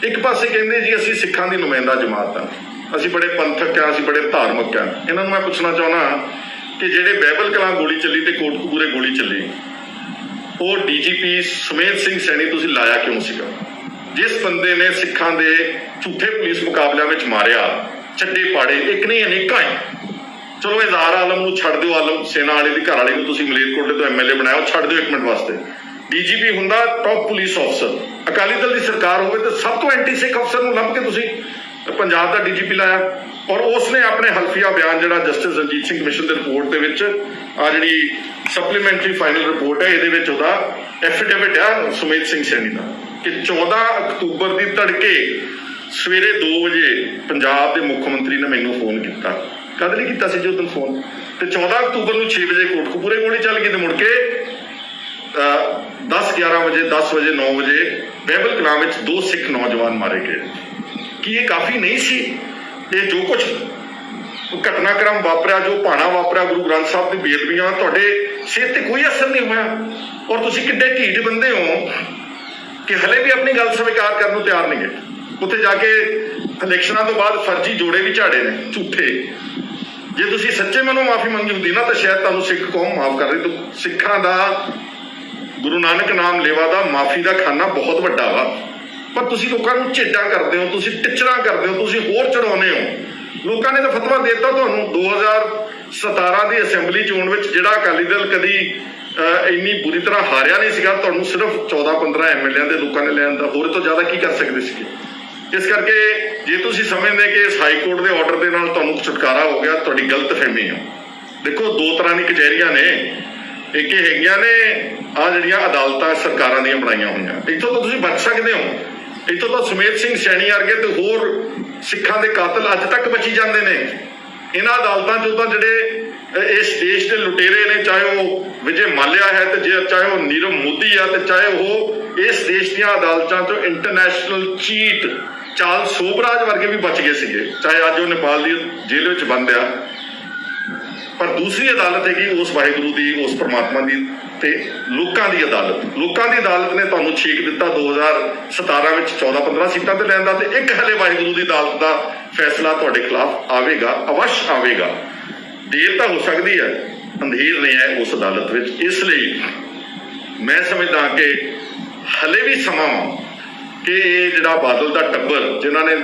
Speaker 2: ਇੱਕ ਪਾਸੇ ਕਹਿੰਦੇ ਜੀ ਅਸੀਂ ਸਿੱਖਾਂ ਦੀ ਨੁਮਾਇੰਦਾ ਜਮਾਤ ਆ, ਅਸੀਂ ਬੜੇ ਪੰਥਕ ਆ, ਅਸੀਂ ਬੜੇ ਧਾਰਮਿਕ ਆ। ਇਹਨਾਂ ਨੂੰ ਮੈਂ ਪੁੱਛਣਾ ਚਾਹੁੰਦਾ ਕਿ ਜਿਹੜੇ ਬਾਈਬਲ ਕਲਾਂ ਗੋਲੀ ਚੱਲੀ ਤੇ ਕੋਟਕਪੂਰੇ ਗੋਲੀ ਚੱਲੀ, ਉਹ DGP ਸੁਮੇਧ ਸਿੰਘ ਸੈਣੀ ਤੁਸੀਂ ਲਾਇਆ ਕਿਉਂ ਸੀਗਾ? ਜਿਸ ਬੰਦੇ ਨੇ ਸਿੱਖਾਂ ਦੇ ਝੂਠੇ ਪੁਲਿਸ ਮੁਕਾਬਲਿਆਂ ਵਿੱਚ ਮਾਰਿਆ, ਚੱਡੇ ਪਾੜੇ, ਇੱਕ ਨਹੀਂ ਅਨੇਕਾਂ ਹੈ। ਚਲੋ ਇਜ਼ਹਾਰ ਆਲਮ ਨੂੰ ਛੱਡ ਦਿਓ, ਆਲਮ ਸੇਨਾ ਵਾਲੇ ਦੀ ਘਰ ਵਾਲੇ ਨੂੰ ਤੁਸੀਂ ਮਲੇਰਕੋਟਲੇ ਤੋਂ MLA ਬਣਾਇਆ, ਉਹ ਛੱਡ ਦਿਓ ਇੱਕ ਮਿੰਟ ਵਾਸਤੇ। DGP ਹੁੰਦਾ ਟੌਪ ਪੁਲਿਸ ਅਫਸਰ, ਅਕਾਲੀ ਦਲ ਦੀ ਸਰਕਾਰ ਹੋਵੇ ਤਾਂ ਸਭ ਤੋਂ ਐਂਟੀ ਸਿੱਖ ਅਫਸਰ ਨੂੰ ਲੱਭ ਕੇ ਤੁਸੀਂ ਪੰਜਾਬ ਦਾ DGP ਲਾਇਆ। ਔਰ ਉਸਨੇ ਆਪਣੇ ਹਲਫੀਆ ਬਿਆਨ ਜਿਹੜਾ ਜਸਟਿਸ ਰਣਜੀਤ ਸਿੰਘ ਕਮਿਸ਼ਨ ਦੇ ਰਿਪੋਰਟ ਦੇ ਵਿੱਚ ਆ ਜਿਹੜੀ ਸਪਲੀਮੈਂਟਰੀ ਫਾਈਨਲ ਰਿਪੋਰਟ ਹੈ, ਇਹਦੇ ਵਿੱਚ ਉਹਦਾ ਐਫੀਡੇਵਿਟ ਆ ਸੁਮੇਧ ਸਿੰਘ ਸੈਣੀ ਦਾ ਕਿ 14 ਅਕਤੂਬਰ ਦੀ ਤੜਕੇ ਸਵੇਰੇ 2 ਵਜੇ ਪੰਜਾਬ ਦੇ ਮੁੱਖ ਮੰਤਰੀ ਨੇ ਮੈਨੂੰ ਫੋਨ ਕੀਤਾ। ਕਦ ਲਈ ਕੀਤਾ ਸੀ ਜੀ ਉਦੋਂ ਫੋਨ? ਤੇ 14 ਅਕਤੂਬਰ ਨੂੰ 6 ਵਜੇ ਕੋਟਕਪੂਰੇ ਗੋਲੀ ਚੱਲ ਗਈ ਤੇ ਮੁੜ ਕੇ 10-11 ਵਜੇ 10 ਵਜੇ 9 ਵਜੇ ਬਾਈਬਲ ਕਲਾਂ ਵਿੱਚ 2 ਸਿੱਖ ਨੌਜਵਾਨ ਮਾਰੇ ਗਏ। ਕੀ ਇਹ ਕਾਫੀ ਨਹੀਂ ਸੀ? ਇਹ ਜੋ ਕੁਝ ਘਟਨਾਕ੍ਰਮ ਵਾਪਰਿਆ, ਜੋ ਭਾਣਾ ਵਾਪਰਿਆ, ਗੁਰੂ ਗ੍ਰੰਥ ਸਾਹਿਬ ਦੀ ਬੇਅਦਬੀਆਂ, ਤੁਹਾਡੇ ਸਿਹਤ ਤੇ ਕੋਈ ਅਸਰ ਨਹੀਂ ਹੋਇਆ? ਔਰ ਤੁਸੀਂ ਕਿੱਡੇ ਢੀਠ ਬੰਦੇ ਹੋ ਕਿ ਹਲੇ ਵੀ ਆਪਣੀ ਗੱਲ ਸਵੀਕਾਰ ਕਰਨ ਨੂੰ ਤਿਆਰ ਨਹੀਂ ਗਏ। ਉੱਥੇ ਜਾ ਕੇ ਇਲੈਕਸ਼ਨਾਂ ਤੋਂ ਬਾਅਦ ਫਰਜ਼ੀ ਜੋੜੇ ਵੀ ਝਾੜੇ ਨੇ ਝੂਠੇ। ਜੇ ਤੁਸੀਂ ਸੱਚੇ ਮਨੋਂ ਮਾਫੀ ਮੰਗੀ ਹੁੰਦੀ ਨਾ ਤਾਂ ਸ਼ਾਇਦ ਤੁਹਾਨੂੰ ਸਿੱਖ ਕੌਮ ਮਾਫ ਕਰ ਰਹੀ। ਸਿੱਖਾਂ ਦਾ ਗੁਰੂ ਨਾਨਕ ਨਾਮ ਲੇਵਾ ਦਾ ਮਾਫੀ ਦਾ ਖਾਨਾ ਬਹੁਤ ਵੱਡਾ ਵਾ, ਪਰ ਤੁਸੀਂ ਲੋਕਾਂ ਨੂੰ ਝੇਡਾਂ ਕਰਦੇ ਹੋ, ਤੁਸੀਂ ਟਿੱਚਰਾਂ ਕਰਦੇ ਹੋ, ਤੁਸੀਂ ਹੋਰ ਚੜਾਉਂਦੇ ਹੋ। ਲੋਕਾਂ ਨੇ ਤਾਂ ਫਤਵਾ ਦੇ ਦਿੱਤਾ ਤੁਹਾਨੂੰ 2017 ਦੀ ਅਸੈਂਬਲੀ ਚੋਣ ਵਿੱਚ, ਜਿਹੜਾ ਅਕਾਲੀ ਦਲ ਕਦੀ ਇੰਨੀ ਬੁਰੀ ਤਰ੍ਹਾਂ ਹਾਰਿਆ ਨਹੀਂ ਸੀਗਾ, ਤੁਹਾਨੂੰ ਸਿਰਫ 14-15 MLA ਦੇ ਲੋਕਾਂ ਨੇ ਲੈਣ ਦਾ, ਹੋਰ ਤੋਂ ਜ਼ਿਆਦਾ ਕੀ ਕਰ ਸਕਦੇ ਸੀਗੇ। ਇਸ ਕਰਕੇ ਜੇ ਤੁਸੀਂ ਸਮਝਦੇ ਕਿ ਇਸ ਹਾਈ ਕੋਰਟ ਦੇ ਆਰਡਰ ਦੇ ਨਾਲ ਤੁਹਾਨੂੰ ਛੁਟਕਾਰਾ ਹੋ ਗਿਆ, ਤੁਹਾਡੀ ਗਲਤਫਹਿਮੀ ਹੈ। ਦੇਖੋ 2 ਤਰ੍ਹਾਂ ਦੀ ਕਚਹਿਰੀਆਂ ਨੇ, ਇੱਕ ਇਹ ਹੈਗੀਆਂ ਨੇ ਆ ਜਿਹੜੀਆਂ ਅਦਾਲਤਾਂ ਸਰਕਾਰਾਂ ਦੀਆਂ ਬਣਾਈਆਂ ਹੋਈਆਂ, ਇੱਥੋਂ ਤਾਂ ਤੁਸੀਂ ਬਚ ਸਕਦੇ ਹੋ। ਇੱਥੋਂ ਤਾਂ ਸੁਮੇਧ ਸਿੰਘ ਸੈਣੀ ਵਰਗੇ ਤੇ ਹੋਰ ਸਿੱਖਾਂ ਦੇ ਕਾਤਲ ਅੱਜ ਤੱਕ ਬਚੀ ਜਾਂਦੇ ਨੇ। ਇਹਨਾਂ ਅਦਾਲਤਾਂ 'ਚੋਂ ਤਾਂ ਜਿਹੜੇ ਇਸ ਦੇਸ਼ ਦੇ ਲੁਟੇਰੇ ਨੇ, ਚਾਹੇ ਉਹ ਵਿਜੇ ਮਾਲਿਆ ਹੈ ਤੇ ਜੇ ਚਾਹੇ ਉਹ ਨੀਰਵ ਮੋਦੀ ਆ ਤੇ ਚਾਹੇ ਉਹ ਇਸ ਦੇਸ਼ ਦੀਆਂ ਅਦਾਲਤਾਂ 'ਚੋਂ ਇੰਟਰਨੈਸ਼ਨਲ ਚੀਟ ਚਾਰਲ ਸੋਬਰਾਜ ਵਰਗੇ ਵੀ ਬਚ ਗਏ ਸੀਗੇ, ਚਾਹੇ ਅੱਜ ਉਹ ਨੇਪਾਲ ਦੀ ਜੇਲ੍ਹ ਵਿੱਚ ਬੰਦ ਆ। ਪਰ ਦੂਸਰੀ ਅਦਾਲਤ ਹੈਗੀ ਉਸ ਵਾਹਿਗੁਰੂ ਦੀ, ਉਸ ਪਰਮਾਤਮਾ ਦੀ ਤੇ ਲੋਕਾਂ ਦੀ ਅਦਾਲਤ। ਲੋਕਾਂ ਦੀ ਅਦਾਲਤ ਨੇ ਤੁਹਾਨੂੰ ਛੇਕ ਦਿੱਤਾ 2017 ਵਿੱਚ 14-15 ਸੀਟਾਂ ਤੇ ਲੈਣ ਦਾ, ਤੇ ਇੱਕ ਹਲੇ ਵਾਹਿਗੁਰੂ ਦੀ ਅਦਾਲਤ ਦਾ ਫੈਸਲਾ ਤੁਹਾਡੇ ਖਿਲਾਫ ਆਵੇਗਾ, ਅਵਸ਼ ਆਵੇਗਾ। ਦੇਰ ਤਾਂ ਹੋ ਸਕਦੀ ਹੈ, ਅੰਧੇਰ ਨਹੀਂ ਹੈ ਉਸ ਅਦਾਲਤ ਵਿੱਚ। ਇਸ ਲਈ ਮੈਂ ਸਮਝਦਾ ਕਿ ਹਲੇ ਵੀ ਸਮਾਂ ਕਿ ਇਹ ਜਿਹੜਾ ਬਾਦਲ ਦਾ ਟੱਬਰ, ਜਿਨ੍ਹਾਂ ਨੇ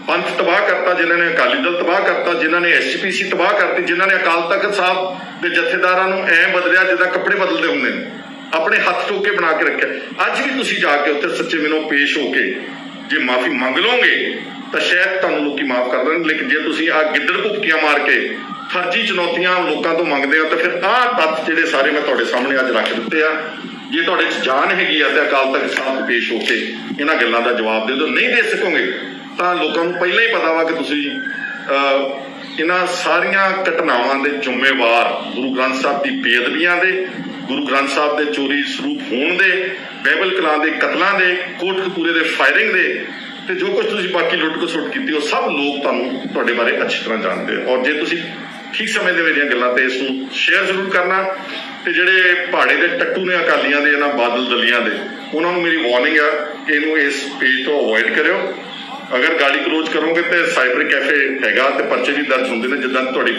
Speaker 2: ਪੰਥ ਤਬਾਹ ਕਰਤਾ, ਜਿਨ੍ਹਾਂ ਨੇ ਅਕਾਲੀ ਦਲ ਤਬਾਹ ਕਰਤਾ, ਜਿਨ੍ਹਾਂ ਨੇ SGPC ਤਬਾਹ ਕਰਤੀ, ਜਿਨ੍ਹਾਂ ਨੇ ਅਕਾਲ ਤਖਤ ਸਾਹਿਬ ਦੇ ਜਥੇਦਾਰਾਂ ਨੂੰ ਐਂ ਬਦਲਿਆ ਜਿੱਦਾਂ ਕੱਪੜੇ ਬਦਲਦੇ ਹੁੰਦੇ ਨੇ, ਆਪਣੇ ਹੱਥ ਟੋਕੇ ਬਣਾ ਕੇ ਰੱਖਿਆ। ਅੱਜ ਵੀ ਤੁਸੀਂ ਜਾ ਕੇ ਉੱਥੇ ਸੱਚੇ ਮਨੋਂ ਪੇਸ਼ ਹੋ ਕੇ ਜੇ ਮਾਫੀ ਮੰਗ ਲਓਗੇ ਤਾਂ ਸ਼ਾਇਦ ਤੁਹਾਨੂੰ ਲੋਕੀ ਮਾਫ ਕਰ ਦੇਣ। ਲੇਕਿਨ ਜੇ ਤੁਸੀਂ ਆਹ ਗਿੱਦੜ ਭੁੱਕੀਆਂ ਮਾਰ ਕੇ ਫਰਜ਼ੀ ਚੁਣੌਤੀਆਂ ਲੋਕਾਂ ਤੋਂ ਮੰਗਦੇ ਹੋ ਤਾਂ ਫਿਰ ਆਹ ਤੱਥ ਜਿਹੜੇ ਸਾਰੇ ਮੈਂ ਤੁਹਾਡੇ ਸਾਹਮਣੇ ਅੱਜ ਰੱਖ ਦਿੱਤੇ ਆ। ਜੇ ਤੁਹਾਡੇ 'ਚ ਜਾਨ ਹੈਗੀ ਆ ਤੇ ਅਕਾਲ ਤਖਤ ਸਾਹਿਬ ਪੇਸ਼ ਹੋ ਕੇ ਇਹਨਾਂ ਗੱਲਾਂ ਦਾ ਜਵਾਬ ਦੇ ਦਿਓ। ਨਹੀਂ ਦੇ ਸਕੋਗੇ ਤਾਂ ਲੋਕਾਂ ਨੂੰ ਪਹਿਲਾਂ ਹੀ ਪਤਾ ਵਾ ਕਿ ਤੁਸੀਂ ਇਹਨਾਂ ਸਾਰੀਆਂ ਘਟਨਾਵਾਂ ਦੇ ਜ਼ਿੰਮੇਵਾਰ ਗੁਰੂ ਗ੍ਰੰਥ ਸਾਹਿਬ ਦੀ ਬੇਅਦਬੀਆਂ ਦੇ, ਗੁਰੂ ਗ੍ਰੰਥ ਸਾਹਿਬ ਦੇ ਚੋਰੀ ਸਰੂਪ ਹੋਣ ਦੇ, ਬਾਈਬਲ ਕਲਾਂ ਦੇ ਕਤਲਾਂ ਦੇ, ਕੋਟਕਪੂਰੇ ਦੇ ਫਾਇਰਿੰਗ ਦੇ, ਤੇ ਜੋ ਕੁਝ ਤੁਸੀਂ ਬਾਕੀ ਲੁੱਟ ਖਸੁੱਟ ਕੀਤੀ, ਉਹ ਸਭ ਲੋਕ ਤੁਹਾਡੇ ਬਾਰੇ ਅੱਛੀ ਤਰ੍ਹਾਂ ਜਾਣਦੇ। ਔਰ ਜੇ ਤੁਸੀਂ ਠੀਕ ਸਮੇਂ ਦੇ ਮੇਰੀਆਂ ਗੱਲਾਂ ਤੇ ਇਸ ਨੂੰ ਸ਼ੇਅਰ ਜ਼ਰੂਰ ਕਰਨਾ। ਤੇ ਜਿਹੜੇ ਪਹਾੜੇ ਦੇ ਟੱਟੂ ਨੇ ਅਕਾਲੀਆਂ ਦੇ, ਇਹਨਾਂ ਬਾਦਲ ਦਲੀਆਂ ਦੇ, ਉਹਨਾਂ ਨੂੰ ਮੇਰੀ ਵਾਰਨਿੰਗ ਆ ਕਿ ਇਹਨੂੰ ਇਸ ਪੇਜ ਤੋਂ ਅਵੋਇਡ ਕਰਿਓ। ਅਗਰ ਗਾਲੀ ਕਲੋਜ਼ ਕਰੋਗੇ ਤੇ ਸਾਈਬਰ ਕੈਫੇ ਹੈਗਾ ਤੇ ਪਰਚੇ ਵੀ ਦਰਜ ਹੁੰਦੇ ਨੇ, ਜਿੱਦਾਂ ਤੁਹਾਡੀ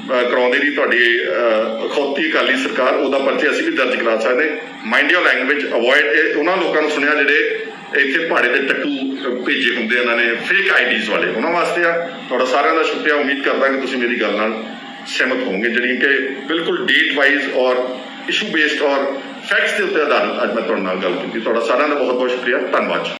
Speaker 2: ਕਰਾਉਂਦੀ ਰਹੀ ਤੁਹਾਡੀ ਅਖੌਤੀ ਅਕਾਲੀ ਸਰਕਾਰ, ਉਹਦਾ ਪਰਚੇ ਅਸੀਂ ਵੀ ਦਰਜ ਕਰਾ ਸਕਦੇ। ਮਾਈਂਡ ਯੋਰ ਲੈਂਗੁਏਜ, ਅਵੋਇਡ ਉਹਨਾਂ ਲੋਕਾਂ ਨੂੰ ਸੁਣਿਆ ਜਿਹੜੇ ਇੱਥੇ ਪਹਾੜੇ ਦੇ ਟੱਟੂ ਭੇਜੇ ਹੁੰਦੇ ਇਹਨਾਂ ਨੇ, ਫੇਕ ਆਈਡੀਜ਼ ਵਾਲੇ, ਉਹਨਾਂ ਵਾਸਤੇ ਆ। ਤੁਹਾਡਾ ਸਾਰਿਆਂ ਦਾ ਸ਼ੁਕਰੀਆ। ਉਮੀਦ ਕਰਦਾ ਕਿ ਤੁਸੀਂ ਮੇਰੀ ਗੱਲ ਨਾਲ ਸਹਿਮਤ ਹੋਵੋਗੇ, ਜਿਹੜੀ ਕਿ ਬਿਲਕੁਲ ਡੇਟ ਵਾਈਜ਼ ਔਰ ਇਸ਼ੂ ਬੇਸਡ ਔਰ ਫੈਕਟਸ ਦੇ ਉੱਤੇ ਆਧਾਰਿਤ ਅੱਜ ਮੈਂ ਤੁਹਾਡੇ ਨਾਲ ਗੱਲ ਕੀਤੀ। ਤੁਹਾਡਾ ਸਾਰਿਆਂ ਦਾ ਬਹੁਤ ਬਹੁਤ ਸ਼ੁਕਰੀਆ, ਧੰਨਵਾਦ।